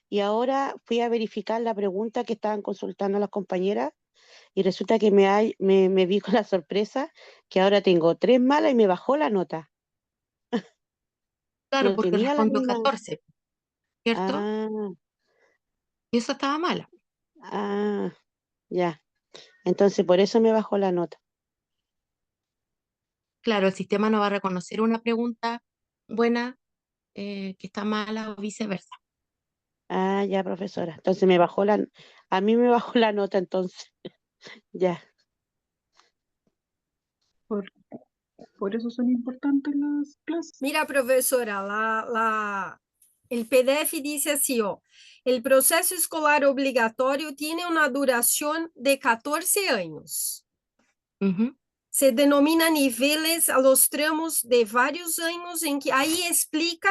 y ahora fui a verificar la pregunta que estaban consultando las compañeras, y resulta que me vi con la sorpresa que ahora tengo 3 malas y me bajó la nota. Claro, No porque tenía la respondió misma. 14, ¿cierto? Ah, Y eso estaba mala. ah, ya. Entonces por eso me bajó la nota. Claro, el sistema no va a reconocer una pregunta buena que está mala o viceversa. Ah, ya, profesora. Entonces a mí me bajó la nota entonces. Ya. Por eso son importantes las clases. Mira, profesora, el PDF dice así, el proceso escolar obligatorio tiene una duración de 14 años. Ujú. Se denomina niveles a los tramos de varios años en que ahí explica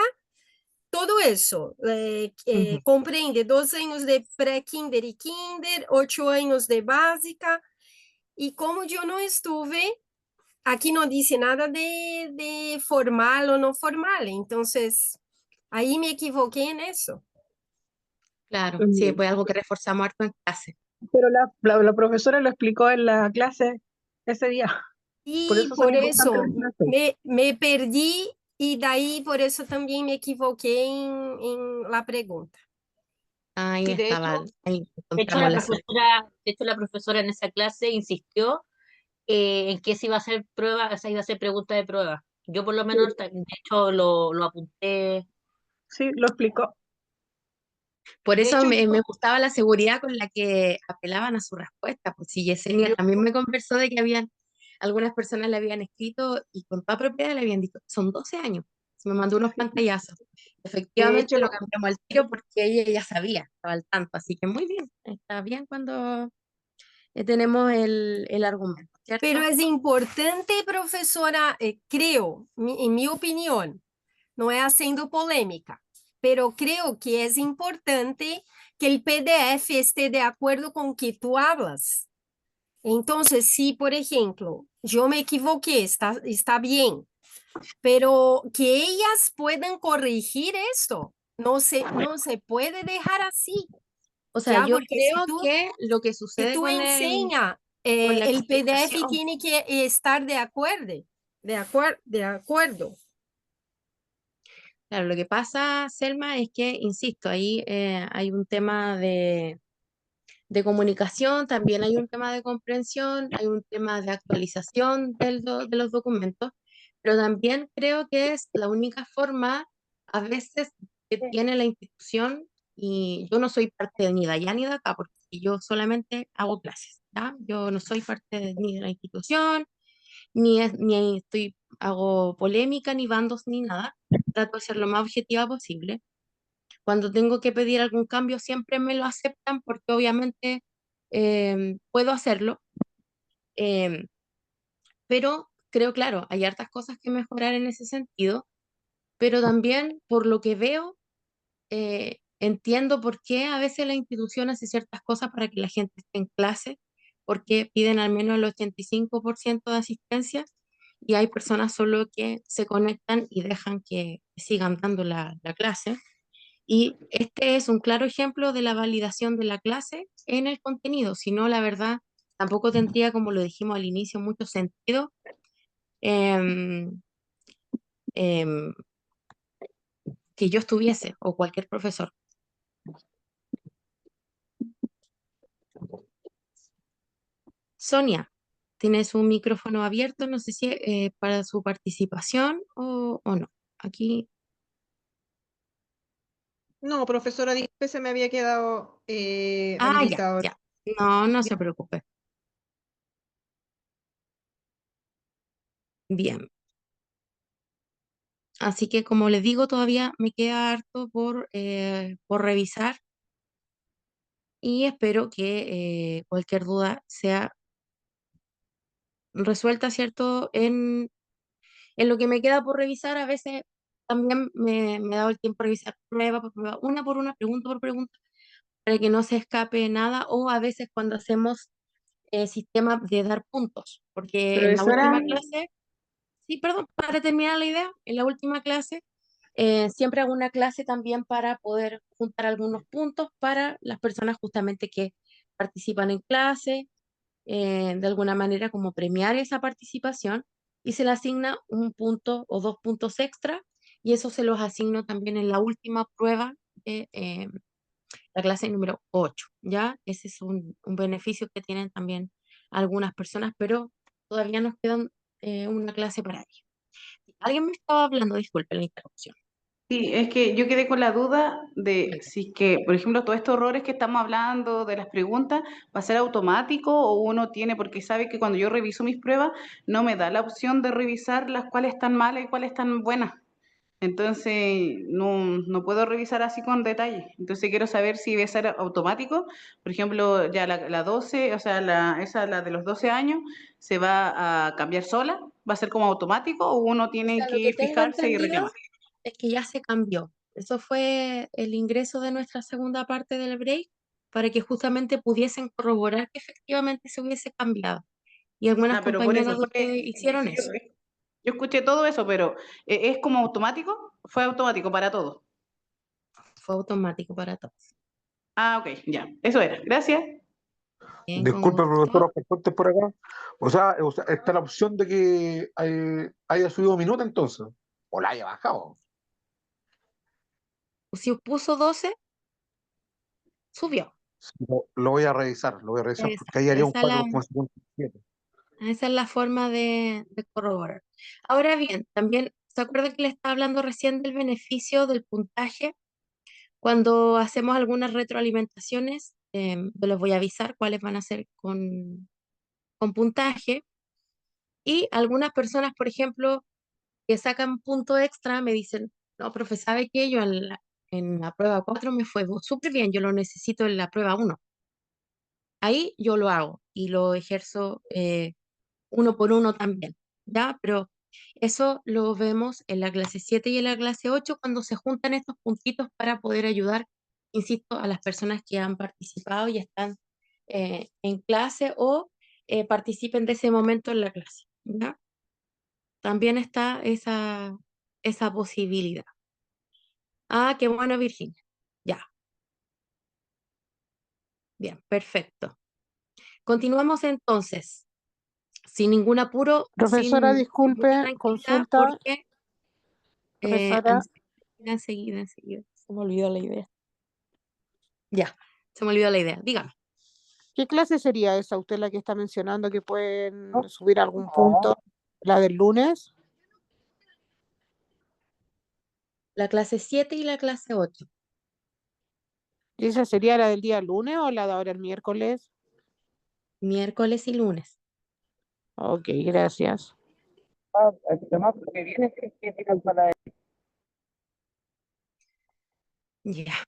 todo eso. Ujú. Comprende 2 años de pré-kinder y kinder, 8 años de básica. Y como yo no estuve, aquí no dice nada de formal o no formal, entonces ahí me equivoqué en eso. Claro, sí, pues algo que reforzamos harto en clase. Pero la profesora lo explicó en la clase ese día. Por Y eso son por importantes eso las clases. me perdí y de ahí por eso también me equivoqué en la pregunta. Ahí Y de estaba, hecho, ahí De hecho, encontramos la salida. la profesora en esa clase insistió en que se iba a hacer prueba, o sea, iba a hacer pregunta de prueba. Yo por lo menos, de hecho, lo apunté. Sí, lo explicó. Por de eso hecho, me gustaba la seguridad con la que apelaban a su respuesta. Pues si Yesenia yo, también me conversó de que habían, algunas personas le habían escrito y con toda propiedad le habían dicho, son 12 años. Se me mandó unos pantallazos. de Efectivamente hecho, lo cambiamos al tiro porque ella ya sabía, estaba al tanto. Así que muy bien, está bien cuando tenemos el argumento, Pero ¿cierto? es importante, profesora, creo, en mi opinión, no es haciendo polémica, pero creo que es importante que el PDF esté de acuerdo con que tú hablas. Entonces, si, por ejemplo, yo me equivoqué, está bien, pero que ellas puedan corregir esto. No se puede dejar así, O sea, ¿ya? yo Porque creo que lo que si sucede tú enseñas, con la el PDF explicación. tiene que estar de acuerdo. Claro, lo que pasa, Selma, es que, insisto, ahí hay un tema de comunicación, también hay un tema de comprensión, hay un tema de actualización de los documentos, pero también creo que es la única forma a veces que tiene la institución, y yo no soy parte ni de allá ni de acá, porque yo solamente hago clases, ¿ya? Yo no soy parte ni de la institución, ni hago polémica, ni bandos, ni nada. Trato de ser lo más objetiva posible. Cuando tengo que pedir algún cambio, siempre me lo aceptan porque obviamente puedo hacerlo. em, pero creo, claro, hay hartas cosas que mejorar en ese sentido, pero también por lo que veo, entiendo por qué a veces la institución hace ciertas cosas para que la gente esté en clase, porque piden al menos el 85% de asistencia y hay personas solo que se conectan y dejan que sigan dando la clase. Y este es un claro ejemplo de la validación de la clase en el contenido, si no, la verdad, tampoco tendría, como lo dijimos al inicio, mucho sentido em, em, que yo estuviese o cualquier profesor. Sonia, tienes un micrófono abierto, no sé si para su participación o no. Aquí, no, profesora, disculpe, se me había quedado ya, habilitado. ya. No, no se preocupe. Bien. Así que como les digo, todavía me queda harto por revisar y espero que cualquier duda sea resuelta, ¿cierto? En lo que me queda por revisar, a veces también me he dado el tiempo de revisar prueba por prueba, una por una, pregunta por pregunta, para que no se escape nada, o a veces cuando hacemos sistema de dar puntos, porque en la Profesora, última clase, sí, perdón, para terminar la idea, en la última clase siempre hago una clase también para poder juntar algunos puntos para las personas justamente que participan en clase, de alguna manera como premiar esa participación y se le asigna un punto o 2 puntos extra y eso se los asigno también en la última prueba de la clase número 8, ¿ya? Ese es un beneficio que tienen también algunas personas, pero todavía nos quedan una clase para ello. Alguien me estaba hablando, disculpe la interrupción. Sí, es que yo quedé con la duda de si es que, por ejemplo, todos estos errores que estamos hablando de las preguntas, ¿va a ser automático o uno tiene, porque sabe que cuando yo reviso mis pruebas, no me da la opción de revisar las cuales están malas y cuáles están buenas? Entonces, no puedo revisar así con detalle. Entonces, quiero saber si va a ser automático. Por ejemplo, ya la 12, o sea, la de los 12 años, ¿se va a cambiar sola? ¿Va a ser como automático o uno O tiene sea, lo que que tengo fijarse y entendido reclamar? es que ya se cambió. Eso fue el ingreso de nuestra segunda parte del break para que justamente pudiesen corroborar que efectivamente se hubiese cambiado. Y algunas Ah, pero por compañeras eso de ustedes hicieron sí, eso. yo escuché todo eso, pero ¿es como automático? Fue automático para todos. Fue automático para todos. Ah, ok, ya. Eso era. Gracias. Bien, con Disculpe, profesora, gusto. por por acá. O sea, está la opción de que haya subido minuto entonces, o la haya bajado. Si puso 12, subió. Sí, lo voy a revisar, porque ahí Exacto. haría un 4,57. Esa es la forma de corroborar. Ahora bien, también, ¿se acuerdan que le estaba hablando recién del beneficio del puntaje? Cuando hacemos algunas retroalimentaciones, yo les voy a avisar cuáles van a ser con puntaje. Y algunas personas, por ejemplo, que sacan punto extra, me dicen, no, profe, ¿sabe qué? Yo en la prueba 4 me fue súper bien, yo lo necesito en la prueba 1. Ahí yo lo hago y lo ejerzo uno por uno también, ¿ya? Pero eso lo vemos en la clase 7 y en la clase 8 cuando se juntan estos puntitos para poder ayudar, insisto, a las personas que han participado y están en clase o participen de ese momento en la clase, ¿ya? También está esa posibilidad. Ah, qué bueno, Virginia. Ya, bien, perfecto. Continuamos entonces, sin ningún apuro, Profesora, sin mucha disculpe, tranquilidad, consulta, porque profesora, enseguida, se me olvidó la idea. Ya, se me olvidó la idea. Dígame. ¿qué clase sería esa usted la que está mencionando que pueden subir algún punto? ¿La del lunes? La clase 7 y la clase 8. ¿Y esa sería la del día lunes o la de ahora el miércoles? Miércoles y lunes. Ok, gracias. Ya.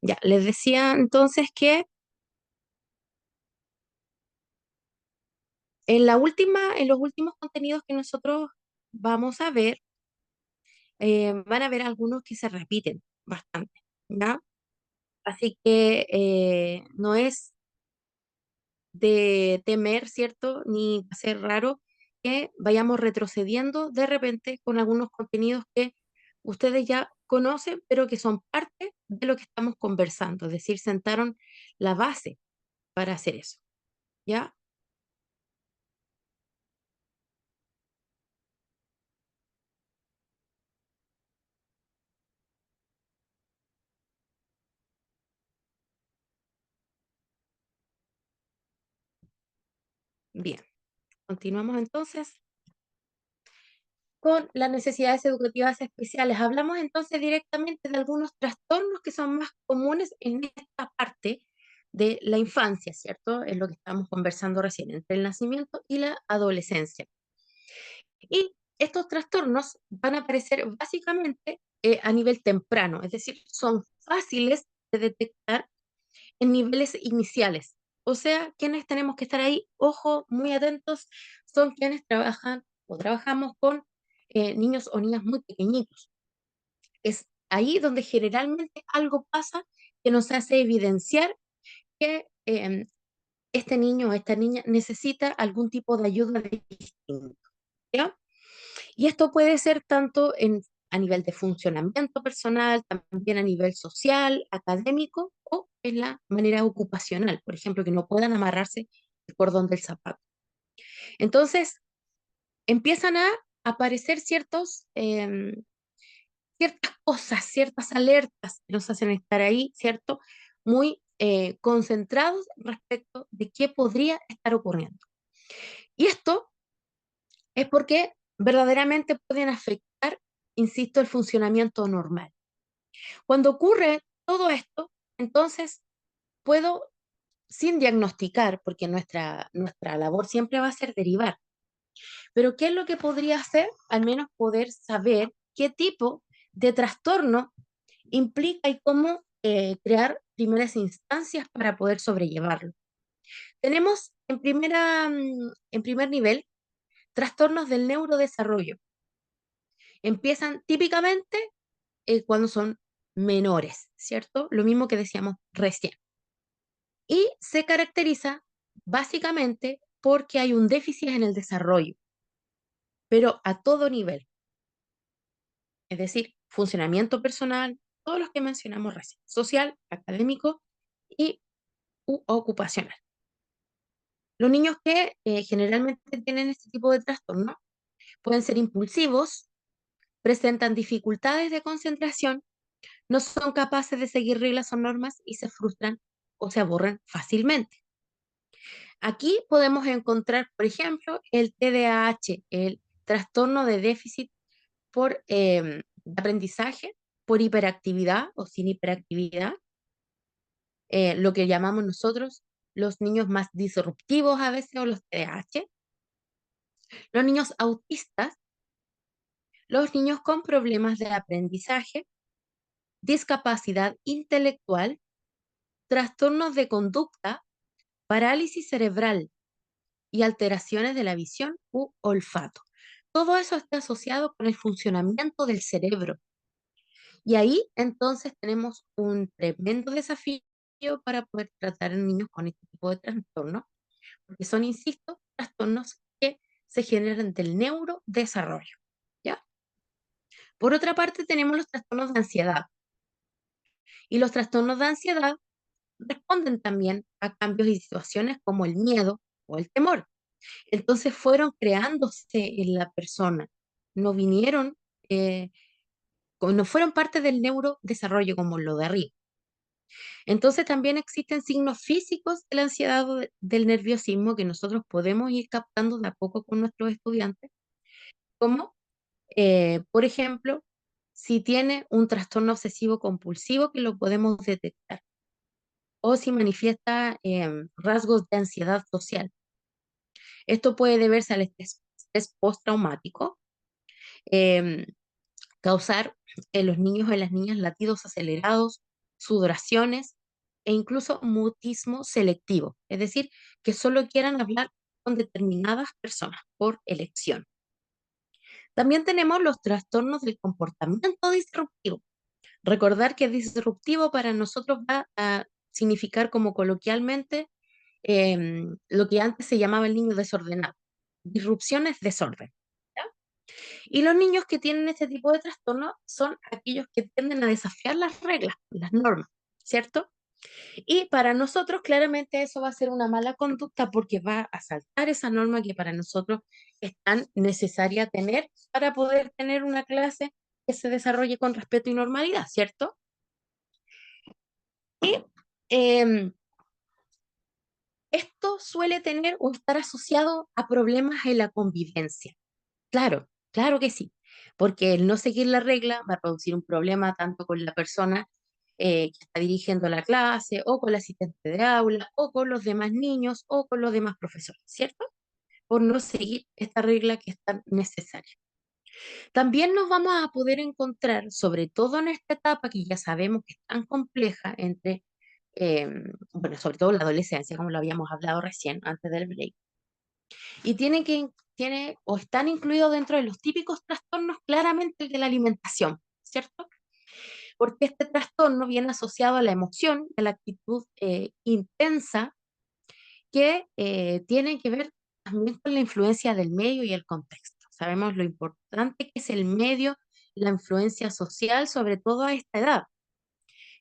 Ya, les decía entonces que en los últimos contenidos que nosotros vamos a ver, van a haber algunos que se repiten bastante, ¿ya? Así que no es de temer, ¿cierto? Ni va a ser raro que vayamos retrocediendo de repente con algunos contenidos que ustedes ya conocen, pero que son parte de lo que estamos conversando, es decir, sentaron la base para hacer eso, ¿ya? Bien, continuamos entonces con las necesidades educativas especiales. Hablamos entonces directamente de algunos trastornos que son más comunes en esta parte de la infancia, ¿cierto? Es lo que estamos conversando recién, entre el nacimiento y la adolescencia. Y estos trastornos van a aparecer básicamente a nivel temprano, es decir, son fáciles de detectar en niveles iniciales. O sea, quienes tenemos que estar ahí, ojo, muy atentos, son quienes trabajan o trabajamos con niños o niñas muy pequeñitos. Es ahí donde generalmente algo pasa que nos hace evidenciar que este niño o esta niña necesita algún tipo de ayuda distinto, ¿ya? Y esto puede ser tanto a nivel de funcionamiento personal, también a nivel social, académico o en la manera ocupacional, por ejemplo, que no puedan amarrarse el cordón del zapato. Entonces, empiezan a aparecer ciertas cosas, ciertas alertas que nos hacen estar ahí, ¿cierto? Muy concentrados respecto de qué podría estar ocurriendo. Y esto es porque verdaderamente pueden afectar, insisto, el funcionamiento normal. Cuando ocurre todo esto, entonces puedo, sin diagnosticar, porque nuestra labor siempre va a ser derivar, pero ¿qué es lo que podría hacer? Al menos poder saber qué tipo de trastorno implica y cómo crear primeras instancias para poder sobrellevarlo. Tenemos en primer nivel trastornos del neurodesarrollo. Empiezan típicamente cuando son menores, ¿cierto? Lo mismo que decíamos recién. y se caracteriza básicamente porque hay un déficit en el desarrollo, pero a todo nivel, es decir, funcionamiento personal, todos los que mencionamos recién, social, académico y ocupacional. Los niños que generalmente tienen este tipo de trastorno pueden ser impulsivos, presentan dificultades de concentración, no son capaces de seguir reglas o normas y se frustran o se aburren fácilmente. Aquí podemos encontrar, por ejemplo, el TDAH, el trastorno de déficit por de aprendizaje, por hiperactividad o sin hiperactividad, lo que llamamos nosotros los niños más disruptivos a veces o los TDAH, los niños autistas, los niños con problemas de aprendizaje, discapacidad intelectual, trastornos de conducta, parálisis cerebral y alteraciones de la visión u olfato. Todo eso está asociado con el funcionamiento del cerebro. Y ahí entonces tenemos un tremendo desafío para poder tratar a niños con este tipo de trastornos, porque son, insisto, trastornos que se generan del neurodesarrollo. ¿Ya? Por otra parte, tenemos los trastornos de ansiedad. Y los trastornos de ansiedad responden también a cambios y situaciones como el miedo o el temor. Entonces fueron creándose en la persona, no vinieron, no fueron parte del neurodesarrollo como lo de arriba. Entonces también existen signos físicos de la ansiedad o del nerviosismo que nosotros podemos ir captando de a poco con nuestros estudiantes, como por ejemplo, si tiene un trastorno obsesivo compulsivo que lo podemos detectar, o si manifiesta rasgos de ansiedad social. Esto puede deberse al estrés postraumático, em, causar en los niños y en las niñas latidos acelerados, sudoraciones e incluso mutismo selectivo, es decir, que solo quieran hablar con determinadas personas por elección. También tenemos los trastornos del comportamiento disruptivo. Recordar que disruptivo para nosotros va a significar como coloquialmente lo que antes se llamaba el niño desordenado. Disrupción es desorden. ¿Ya? Y los niños que tienen este tipo de trastorno son aquellos que tienden a desafiar las reglas, las normas, ¿cierto? Y para nosotros claramente eso va a ser una mala conducta porque va a saltar esa norma que para nosotros es tan necesaria tener para poder tener una clase que se desarrolle con respeto y normalidad, ¿cierto? Y em, esto suele tener o estar asociado a problemas en la convivencia. Claro, claro que sí, porque el no seguir la regla va a producir un problema tanto con la persona que está dirigiendo la clase, o con la asistente de aula, o con los demás niños, o con los demás profesores, ¿cierto? Por no seguir esta regla que es tan necesaria. También nos vamos a poder encontrar, sobre todo en esta etapa que ya sabemos que es tan compleja entre, bueno, sobre todo la adolescencia, como lo habíamos hablado recién, antes del break, y tiene o están incluidos dentro de los típicos trastornos claramente el de la alimentación, ¿cierto? Porque este trastorno viene asociado a la emoción, a la actitud intensa, que tiene que ver también con la influencia del medio y el contexto. Sabemos lo importante que es el medio, la influencia social, sobre todo a esta edad.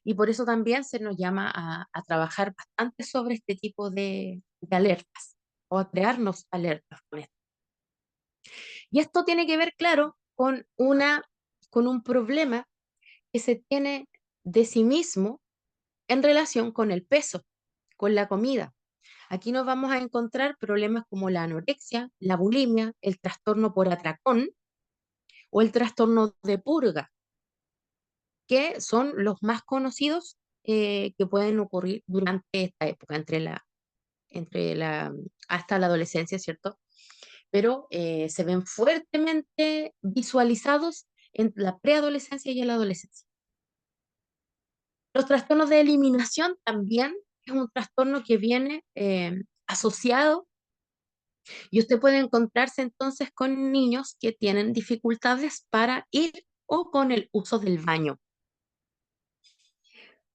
Y por eso también se nos llama a trabajar bastante sobre este tipo de alertas o a crearnos alertas con esto. Y esto tiene que ver, claro, con un problema que se tiene de sí mismo en relación con el peso, con la comida. Aquí nos vamos a encontrar problemas como la anorexia, la bulimia, el trastorno por atracón o el trastorno de purga, que son los más conocidos que pueden ocurrir durante esta época, hasta la adolescencia, ¿cierto? Pero se ven fuertemente visualizados en la preadolescencia y en la adolescencia. Los trastornos de eliminación también es un trastorno que viene asociado, y usted puede encontrarse entonces con niños que tienen dificultades para ir o con el uso del baño.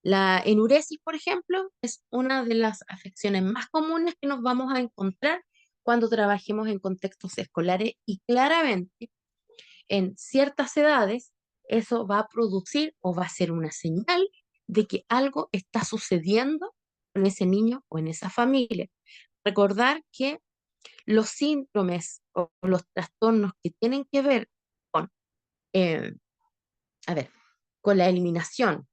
La enuresis, por ejemplo, es una de las afecciones más comunes que nos vamos a encontrar cuando trabajemos en contextos escolares y claramente en ciertas edades eso va a producir o va a ser una señal de que algo está sucediendo con ese niño o en esa familia. Recordar que los síndromes o los trastornos que tienen que ver con, eh, a ver, con la eliminación,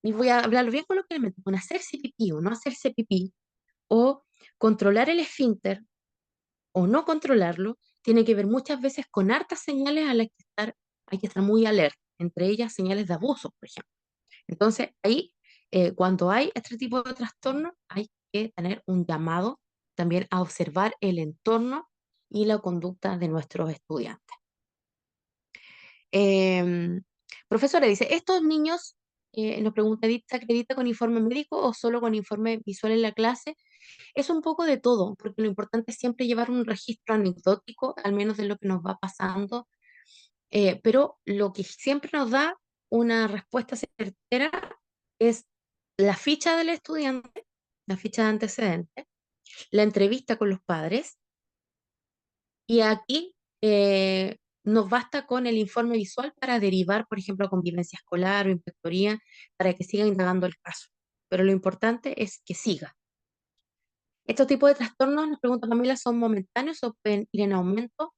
y voy a hablarlo bien coloquialmente, con hacerse pipí o no hacerse pipí, o controlar el esfínter o no controlarlo, tiene que ver muchas veces con hartas señales a las que hay que estar muy alerta, entre ellas señales de abuso, por ejemplo. Entonces, ahí, cuando hay este tipo de trastorno, hay que tener un llamado también a observar el entorno y la conducta de nuestros estudiantes. Em, Profesora, dice, ¿estos niños, nos pregunta Edith, se acredita con informe médico o solo con informe visual en la clase? Es un poco de todo, porque lo importante es siempre llevar un registro anecdótico, al menos de lo que nos va pasando, pero lo que siempre nos da una respuesta certera es la ficha del estudiante, la ficha de antecedentes, la entrevista con los padres, y aquí nos basta con el informe visual para derivar, por ejemplo, a convivencia escolar o inspectoría, para que siga indagando el caso. Pero lo importante es que siga. Estos tipos de trastornos, nos pregunta Pamela, ¿son momentáneos o pueden ir en aumento?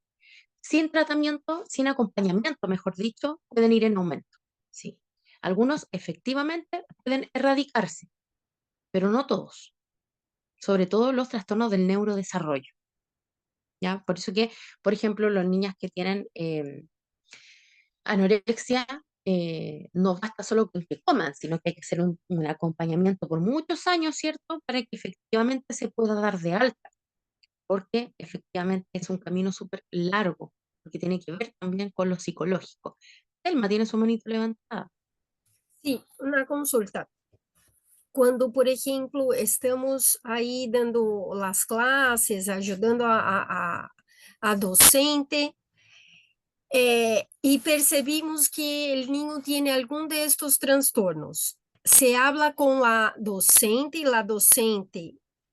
Sin tratamiento, sin acompañamiento, mejor dicho, pueden ir en aumento. Sí. Algunos efectivamente pueden erradicarse, pero no todos. Sobre todo los trastornos del neurodesarrollo. ¿Ya? Por eso que, por ejemplo, los niños que tienen anorexia, no basta solo con que coman, sino que hay que hacer un acompañamiento por muchos años, ¿cierto? Para que efectivamente se pueda dar de alta, porque efectivamente es un camino súper largo, porque tiene que ver también con lo psicológico. Telma tiene su manito levantada. Sí, una consulta. Quando, por exemplo, estamos aí dando as classes, ajudando a docente, y percibimos que el niño tiene alguno de estos trastornos. Se habla con la docente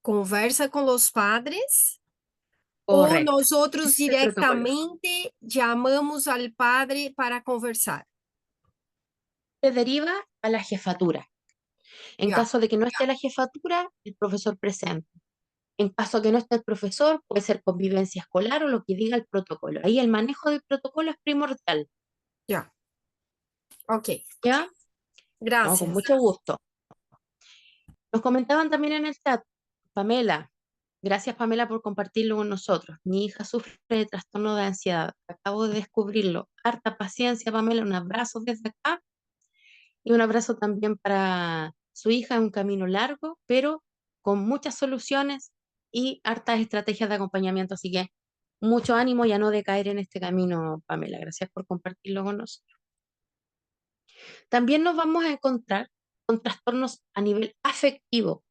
conversa con los padres, o Correcto. nosotros Ese es el protocolo. directamente llamamos al padre para conversar. Se deriva a la jefatura. En Ya. caso de que no esté la jefatura, el profesor presente. En caso que no esté el profesor, puede ser convivencia escolar o lo que diga el protocolo. Ahí el manejo del protocolo es primordial. Ya. Ok. ¿Ya? No, Gracias. con mucho gusto. Nos comentaban también en el chat, Pamela, gracias Pamela por compartirlo con nosotros. Mi hija sufre de trastorno de ansiedad. Acabo de descubrirlo. Harta paciencia, Pamela. Un abrazo desde acá. Y un abrazo también para su hija. Es un camino largo, pero con muchas soluciones y hartas estrategias de acompañamiento. Así que mucho ánimo y a no decaer en este camino, Pamela. Gracias por compartirlo con nosotros. También nos vamos a encontrar con trastornos a nivel afectivo.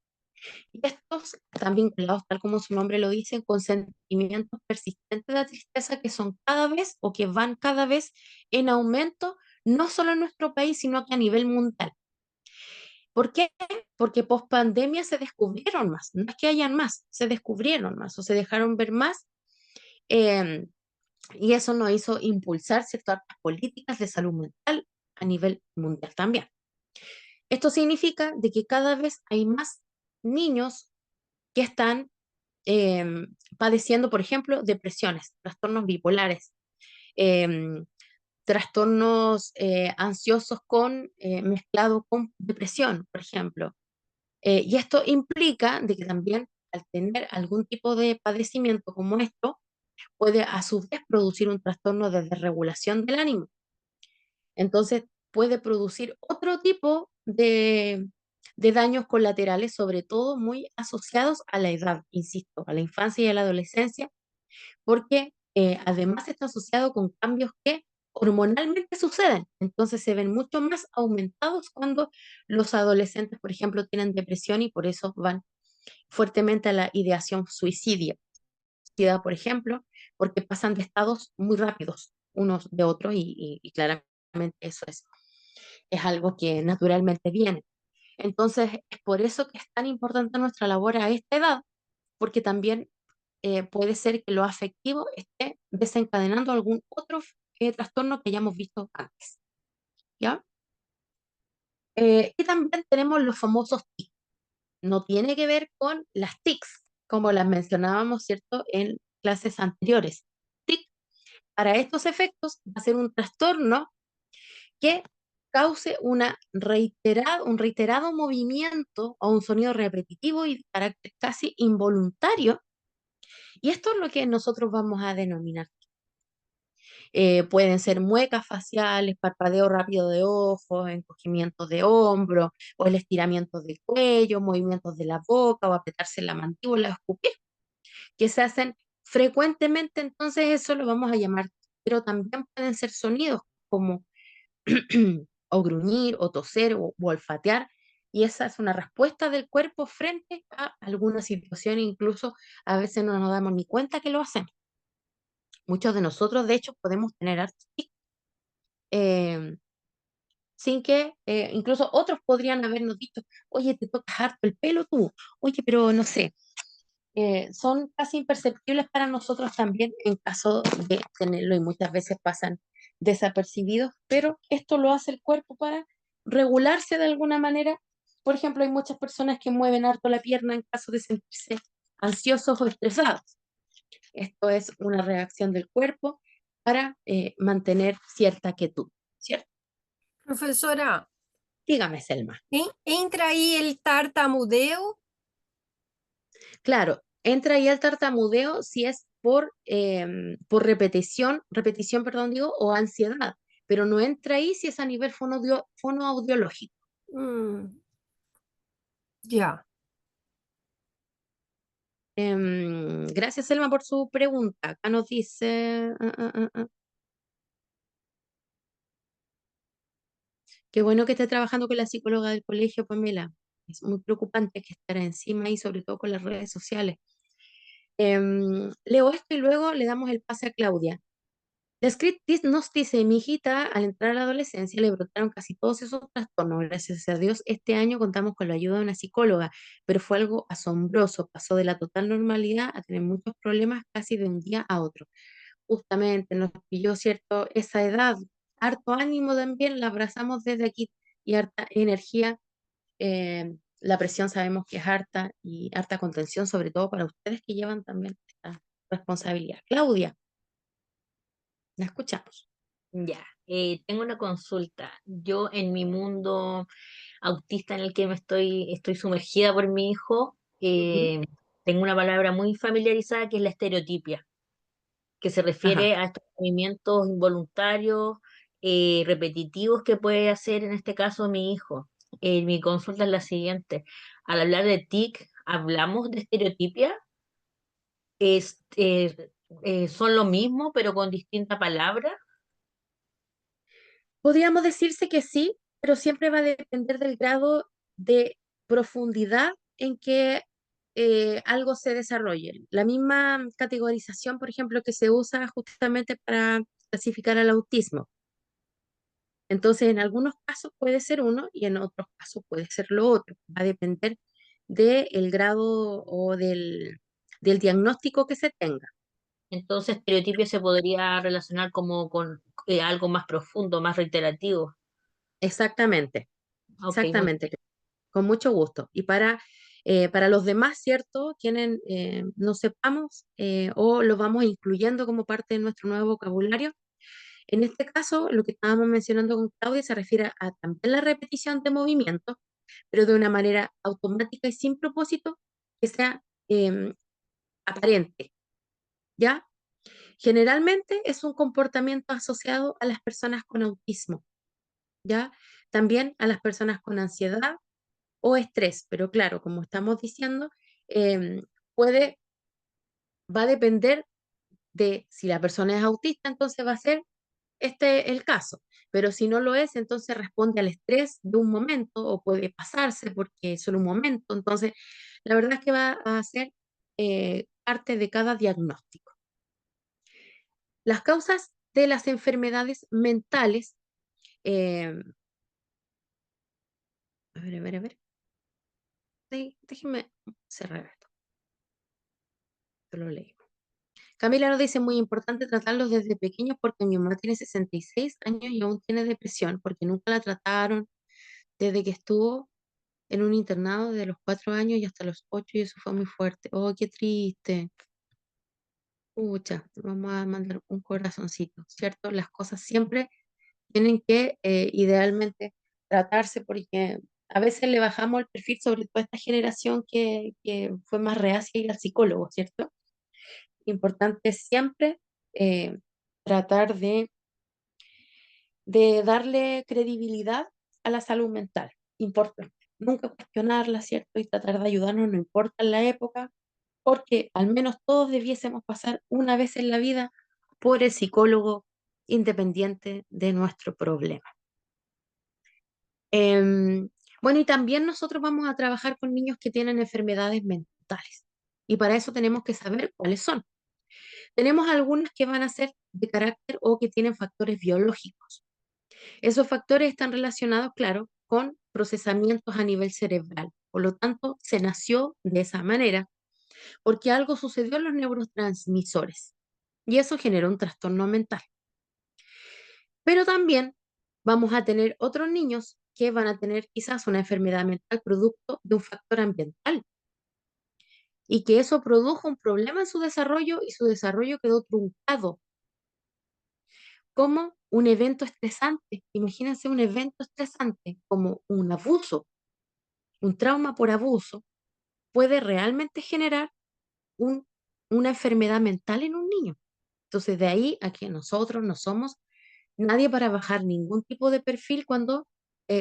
Y estos están vinculados, tal como su nombre lo dice, con sentimientos persistentes de tristeza que son cada vez o que van cada vez en aumento, no solo en nuestro país, sino que a nivel mundial. ¿Por qué? Porque post pandemia se descubrieron más, no es que hayan más, se descubrieron más o se dejaron ver más, y eso nos hizo impulsar ciertas políticas de salud mental a nivel mundial también. Esto significa de que cada vez hay más niños que están padeciendo, por ejemplo, depresiones, trastornos bipolares, trastornos ansiosos mezclados con depresión, por ejemplo. Y esto implica de que también al tener algún tipo de padecimiento como esto, puede a su vez producir un trastorno de desregulación del ánimo. Entonces puede producir otro tipo de daños colaterales, sobre todo muy asociados a la edad, insisto, a la infancia y a la adolescencia, porque además está asociado con cambios que hormonalmente suceden. Entonces se ven mucho más aumentados cuando los adolescentes, por ejemplo, tienen depresión y por eso van fuertemente a la ideación suicidia, por ejemplo, porque pasan de estados muy rápidos unos de otros y claramente eso es algo que naturalmente viene. Entonces, es por eso que es tan importante nuestra labor a esta edad, porque también puede ser que lo afectivo esté desencadenando algún otro trastorno que hayamos visto antes, ¿ya? Y también tenemos los famosos TIC. No tiene que ver con las TICs, como las mencionábamos, ¿cierto?, en clases anteriores. TIC, para estos efectos, va a ser un trastorno que cause un reiterado movimiento o un sonido repetitivo y de carácter casi involuntario. Y esto es lo que nosotros vamos a denominar. Pueden ser muecas faciales, parpadeo rápido de ojos, encogimientos de hombros, o el estiramiento del cuello, movimientos de la boca, o apretarse la mandíbula, o escupir, que se hacen frecuentemente, entonces eso lo vamos a llamar, pero también pueden ser sonidos como o gruñir, o toser, o olfatear, y esa es una respuesta del cuerpo frente a alguna situación, incluso a veces no nos damos ni cuenta que lo hacemos. Muchos de nosotros, de hecho, podemos tener hartos tics, eh, sin que, incluso otros podrían habernos dicho, oye, te tocas harto el pelo tú, oye, pero no sé, son casi imperceptibles para nosotros también en caso de tenerlo y muchas veces pasan desapercibidos, pero esto lo hace el cuerpo para regularse de alguna manera. Por ejemplo, hay muchas personas que mueven harto la pierna en caso de sentirse ansiosos o estresados. Esto es una reacción del cuerpo para mantener cierta quietud, ¿cierto? Profesora, Dígame, Selma. ¿entra ahí el tartamudeo? Claro, entra ahí el tartamudeo si es por repetición, perdón, digo, o ansiedad, pero no entra ahí si es a nivel fonoaudiológico. Ya. Gracias, Selma, por su pregunta. Acá nos dice... Qué bueno que esté trabajando con la psicóloga del colegio, Pamela. Es muy preocupante que estar encima y sobre todo con las redes sociales. Leo esto y luego le damos el pase a Claudia. La script nos dice, mi hijita, al entrar a la adolescencia le brotaron casi todos esos trastornos. Gracias a Dios, este año contamos con la ayuda de una psicóloga, pero fue algo asombroso. Pasó de la total normalidad a tener muchos problemas casi de un día a otro. Justamente nos pilló, ¿cierto?, esa edad. Harto ánimo también, la abrazamos desde aquí y harta energía. La presión sabemos que es harta y harta contención, sobre todo para ustedes que llevan también esta responsabilidad. Claudia, la escuchamos. Ya, tengo una consulta. Yo en mi mundo autista en el que estoy sumergida por mi hijo, tengo una palabra muy familiarizada que es la estereotipia, que se Ajá. refiere a estos movimientos involuntarios, repetitivos que puede hacer en este caso mi hijo. Mi consulta es la siguiente. Al hablar de TIC, ¿hablamos de estereotipia? Es, ¿Son lo mismo pero con distinta palabra? Podríamos decirse que sí, pero siempre va a depender del grado de profundidad en que algo se desarrolle. La misma categorización, por ejemplo, que se usa justamente para clasificar al autismo. Entonces, en algunos casos puede ser uno y en otros casos puede ser lo otro. Va a depender del grado o del diagnóstico que se tenga. Entonces, estereotipia se podría relacionar como con algo más profundo, más reiterativo. Exactamente, Ok, muy exactamente. Con mucho gusto. Y para los demás, ¿cierto? Quienes no sepamos o lo vamos incluyendo como parte de nuestro nuevo vocabulario. En este caso, lo que estábamos mencionando con Claudia se refiere a también la repetición de movimientos, pero de una manera automática y sin propósito que sea aparente, ¿ya? Generalmente es un comportamiento asociado a las personas con autismo, ¿ya? También a las personas con ansiedad o estrés, pero claro, como estamos diciendo, em, puede, va a depender de si la persona es autista, entonces va a ser este el caso, pero si no lo es, entonces responde al estrés de un momento o puede pasarse porque es solo un momento, entonces la verdad es que va a ser parte de cada diagnóstico. Las causas de las enfermedades mentales, a ver, déjenme cerrar esto. Yo lo leí. Camila nos dice, muy importante tratarlos desde pequeños porque mi mamá tiene 66 años y aún tiene depresión porque nunca la trataron desde que estuvo en un internado de los 4 años y hasta los 8 y eso fue muy fuerte. Oh, qué triste. Pucha, vamos a mandar un corazoncito, ¿cierto? Las cosas siempre tienen que idealmente tratarse porque a veces le bajamos el perfil, sobre todo a esta generación que fue más reacia a ir al psicólogo, ¿cierto? Importante siempre eh, tratar de darle credibilidad a la salud mental. Importante. Nunca cuestionarla, ¿cierto? Y tratar de ayudarnos, no importa la época, porque al menos todos debiésemos pasar una vez en la vida por el psicólogo independiente de nuestro problema. Em, bueno, y también nosotros vamos a trabajar con niños que tienen enfermedades mentales. Y para eso tenemos que saber cuáles son. Tenemos algunas que van a ser de carácter o que tienen factores biológicos. Esos factores están relacionados, claro, con procesamientos a nivel cerebral. Por lo tanto, se nació de esa manera porque algo sucedió en los neurotransmisores y eso generó un trastorno mental. Pero también vamos a tener otros niños que van a tener quizás una enfermedad mental producto de un factor ambiental y que eso produjo un problema en su desarrollo y su desarrollo quedó truncado, como un evento estresante. Imagínense un evento estresante como un abuso, un trauma por abuso, puede realmente generar un- una enfermedad mental en un niño. Entonces, de ahí a que nosotros no somos nadie para bajar ningún tipo de perfil cuando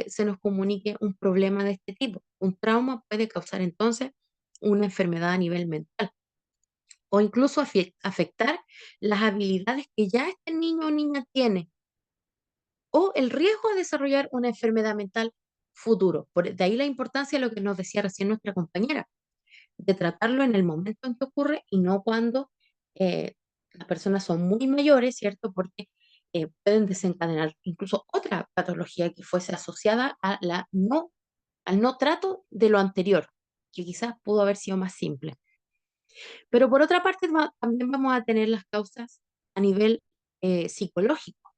se nos comunique un problema de este tipo. Un trauma puede causar entonces una enfermedad a nivel mental o incluso afectar las habilidades que ya este niño o niña tiene o el riesgo de desarrollar una enfermedad mental futuro. De ahí la importancia de lo que nos decía recién nuestra compañera, de tratarlo en el momento en que ocurre y no cuando eh, las personas son muy mayores, ¿cierto? Porque pueden desencadenar incluso otra patología que fuese asociada a al no trato de lo anterior, que quizás pudo haber sido más simple. Pero por otra parte, también vamos a tener las causas a nivel psicológico,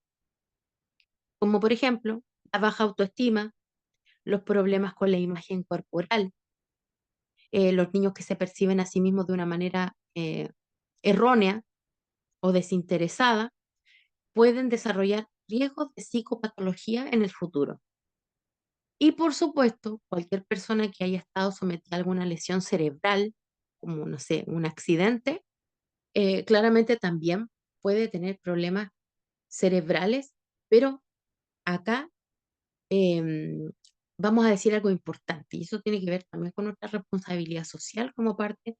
como por ejemplo la baja autoestima, los problemas con la imagen corporal, los niños que se perciben a sí mismos de una manera errónea o desinteresada, pueden desarrollar riesgos de psicopatología en el futuro. Y por supuesto, cualquier persona que haya estado sometida a alguna lesión cerebral, como, no sé, un accidente, claramente también puede tener problemas cerebrales, pero acá em, vamos a decir algo importante, y eso tiene que ver también con nuestra responsabilidad social como parte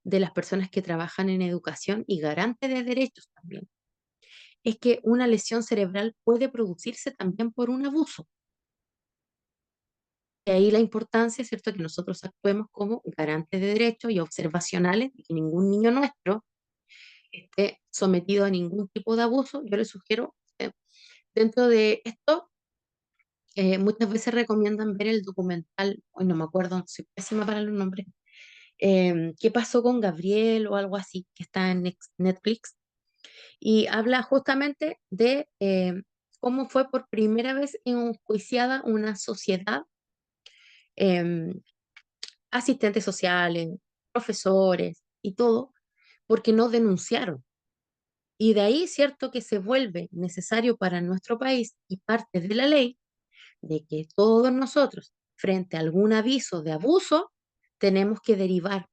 de las personas que trabajan en educación y garante de derechos también. Es que una lesión cerebral puede producirse también por un abuso. De ahí la importancia, ¿cierto?, que nosotros actuemos como garantes de derechos y observacionales, de que ningún niño nuestro esté sometido a ningún tipo de abuso. Yo les sugiero, dentro de esto, muchas veces recomiendan ver el documental, hoy no me acuerdo, soy pésima para los nombres, ¿Qué pasó con Gabriel? O algo así, que está en Netflix, y habla justamente de cómo fue por primera vez enjuiciada una sociedad, em, asistentes sociales, profesores y todo, porque no denunciaron. Y de ahí, cierto, que se vuelve necesario para nuestro país y parte de la ley de que todos nosotros, frente a algún aviso de abuso, tenemos que derivar,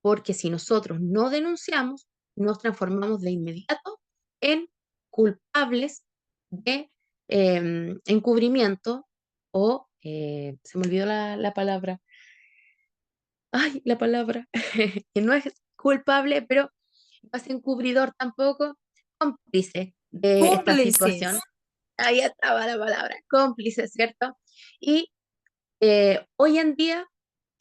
porque si nosotros no denunciamos, nos transformamos de inmediato en culpables de encubrimiento o, se me olvidó la palabra, ay, la palabra, que no es culpable, pero no es encubridor tampoco, cómplice de esta situación. Cúmplices. Ahí estaba la palabra, cómplice, ¿cierto? Y hoy en día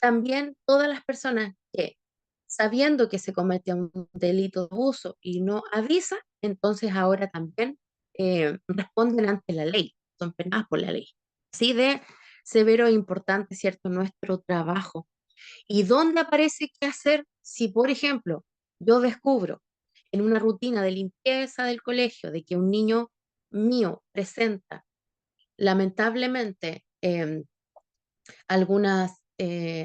también todas las personas que sabiendo que se comete un delito de abuso y no avisa, entonces ahora también responden ante la ley, son penadas por la ley. Así de severo e importante, ¿cierto? Nuestro trabajo. ¿Y dónde aparece qué hacer? Si, por ejemplo, yo descubro en una rutina de limpieza del colegio de que un niño mío presenta lamentablemente algunas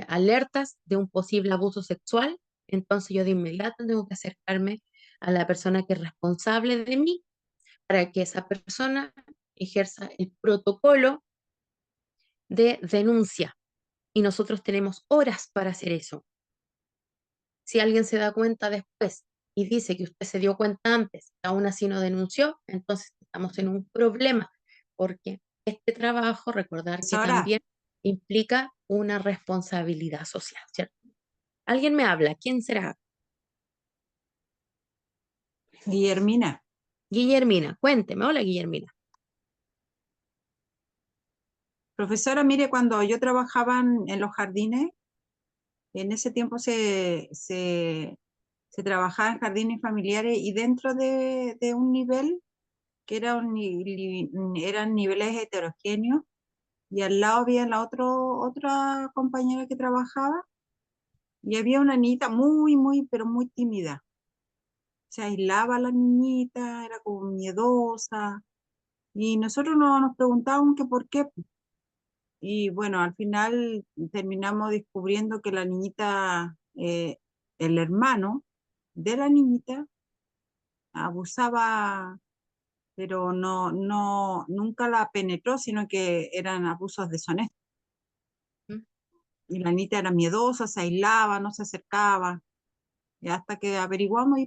alertas de un posible abuso sexual, entonces yo de inmediato tengo que acercarme a la persona que es responsable de mí para que esa persona ejerza el protocolo de denuncia. Y nosotros tenemos horas para hacer eso. Si alguien se da cuenta después y dice que usted se dio cuenta antes, aún así no denunció, entonces estamos en un problema, porque este trabajo, recordar que Profesora, también implica una responsabilidad social, ¿cierto? Alguien me habla, ¿quién será? Guillermina, Guillermina, cuénteme. Hola, Guillermina. profesora, mire, cuando yo trabajaba en los jardines, en ese tiempo se trabajaba en jardines familiares y dentro de un nivel que era eran niveles heterogéneos y al lado había otra compañera que trabajaba y había una niñita pero muy tímida. Se aislaba la niñita, era como miedosa y nosotros nos preguntábamos que por qué. Y bueno, al final terminamos descubriendo que la niñita, el hermano de la niñita abusaba, pero nunca la penetró, sino que eran abusos deshonestos. Y la niñita era miedosa, se aislaba, no se acercaba, y hasta que averiguamos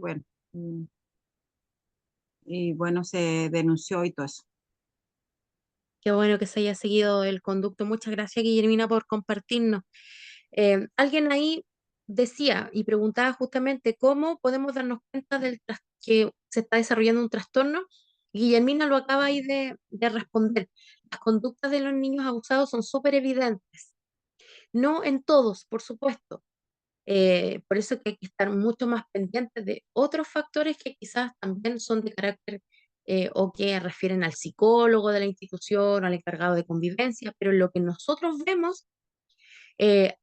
bueno, mm, y bueno, se denunció y todo eso. Qué bueno que se haya seguido el conducto. Muchas gracias, Guillermina, por compartirnos. Alguien ahí decía y preguntaba justamente cómo podemos darnos cuenta que se está desarrollando un trastorno. Guillermina lo acaba ahí de responder. Las conductas de los niños abusados son súper evidentes. No en todos, por supuesto. Por eso que hay que estar mucho más pendientes de otros factores que quizás también son de carácter o que refieren al psicólogo de la institución, al encargado de convivencia, pero lo que nosotros vemos,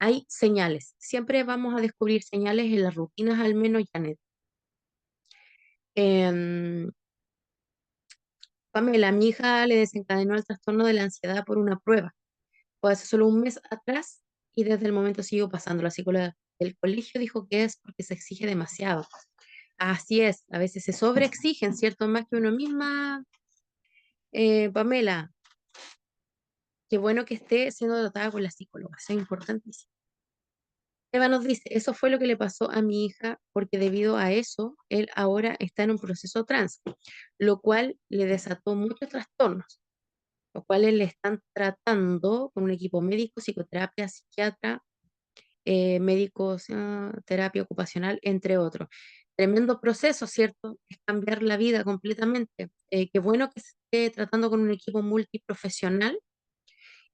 hay señales. Siempre vamos a descubrir señales en las rutinas, al menos, Janet. Em, Pamela, mi hija le desencadenó el trastorno de la ansiedad por una prueba. Fue hace solo un mes atrás y desde el momento sigo pasando. La psicóloga del colegio dijo que es porque se exige demasiado. Así es, a veces se sobreexigen, ¿cierto? Más que uno misma, Pamela. Qué bueno que esté siendo tratada con la psicóloga, eso es importantísimo. Eva nos dice, eso fue lo que le pasó a mi hija porque debido a eso, él ahora está en un proceso trans, lo cual le desató muchos trastornos, los cuales le están tratando con un equipo médico, psicoterapia, psiquiatra, médicos, terapia ocupacional, entre otros. Tremendo proceso, ¿cierto? Es cambiar la vida completamente. Qué bueno que se esté tratando con un equipo multiprofesional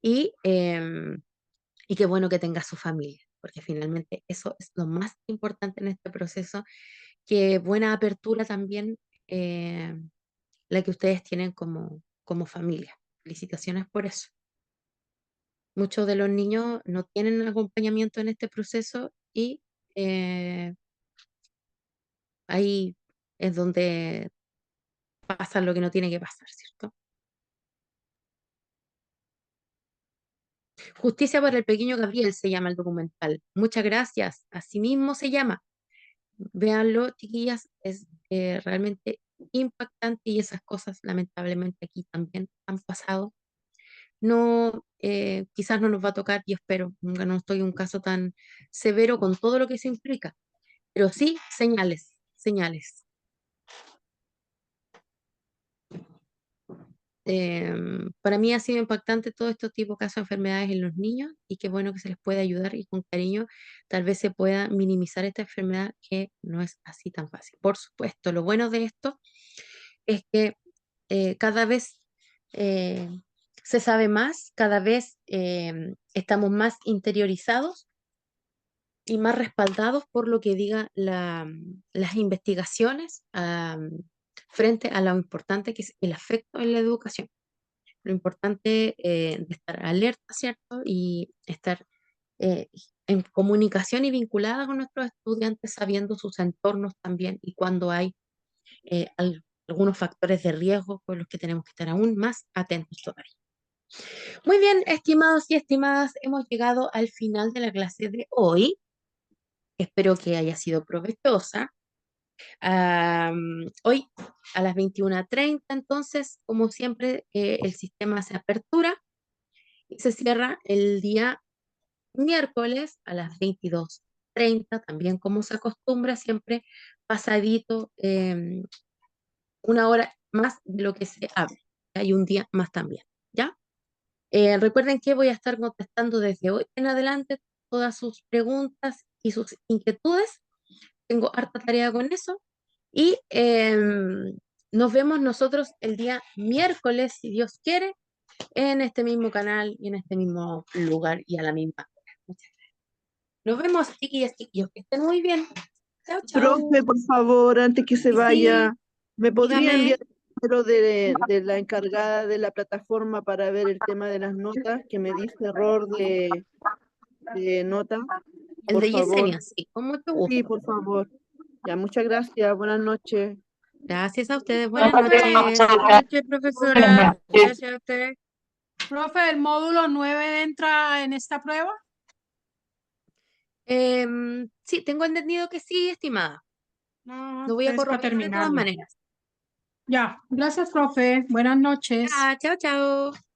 y qué bueno que tenga su familia, porque finalmente eso es lo más importante en este proceso. Qué buena apertura también eh, la que ustedes tienen como familia. Felicitaciones por eso. Muchos de los niños no tienen acompañamiento en este proceso y eh, ahí es donde pasa lo que no tiene que pasar, ¿cierto? Justicia por el pequeño Gabriel se llama el documental. Muchas gracias. Así mismo se llama. Véanlo, chiquillas, es realmente impactante y esas cosas lamentablemente aquí también han pasado. No, quizás no nos va a tocar y espero, nunca no estoy en un caso tan severo con todo lo que se implica, pero sí señales, señales. Para mí ha sido impactante todo este tipo de casos de enfermedades en los niños y qué bueno que se les puede ayudar y con cariño tal vez se pueda minimizar esta enfermedad que no es así tan fácil. Por supuesto, lo bueno de esto es que cada vez eh, se sabe más, cada vez estamos más interiorizados y más respaldados por lo que diga las investigaciones frente a lo importante que es el afecto en la educación. lo importante de estar alerta, ¿cierto? Y estar en comunicación y vinculada con nuestros estudiantes, sabiendo sus entornos también y cuando hay algunos factores de riesgo con los que tenemos que estar aún más atentos todavía. Muy bien, estimados y estimadas, hemos llegado al final de la clase de hoy. Espero que haya sido provechosa. Hoy a las 21:30, entonces, como siempre, el sistema se apertura y se cierra el día miércoles a las 22:30, también como se acostumbra, siempre pasadito una hora más de lo que se abre. Hay un día más también, ¿ya? Recuerden que voy a estar contestando desde hoy en adelante todas sus preguntas y sus inquietudes. Tengo harta tarea con eso. Y nos vemos nosotros el día miércoles, si Dios quiere, en este mismo canal y en este mismo lugar y a la misma hora. Muchas gracias. Nos vemos, chiquillas, chiquillos, que estén muy bien. Chao, chao. Profe, por favor, antes que se Sí, vaya, ¿me podría dígame. enviar el número de la encargada de la plataforma para ver el tema de las notas, que me dice error de nota? El Por de favor. Yesenia, sí, con mucho gusto. Sí, por favor. Ya, muchas gracias. Buenas noches. Gracias a ustedes. Buenas noches. Buenas noches, profesora. Gracias a ustedes. Profe, ¿el módulo 9 entra en esta prueba? Sí, tengo entendido que sí, estimada. No, Lo voy a es para corroborar de todas terminarlo. maneras. Ya, gracias, profe. Buenas noches. Chao, chao.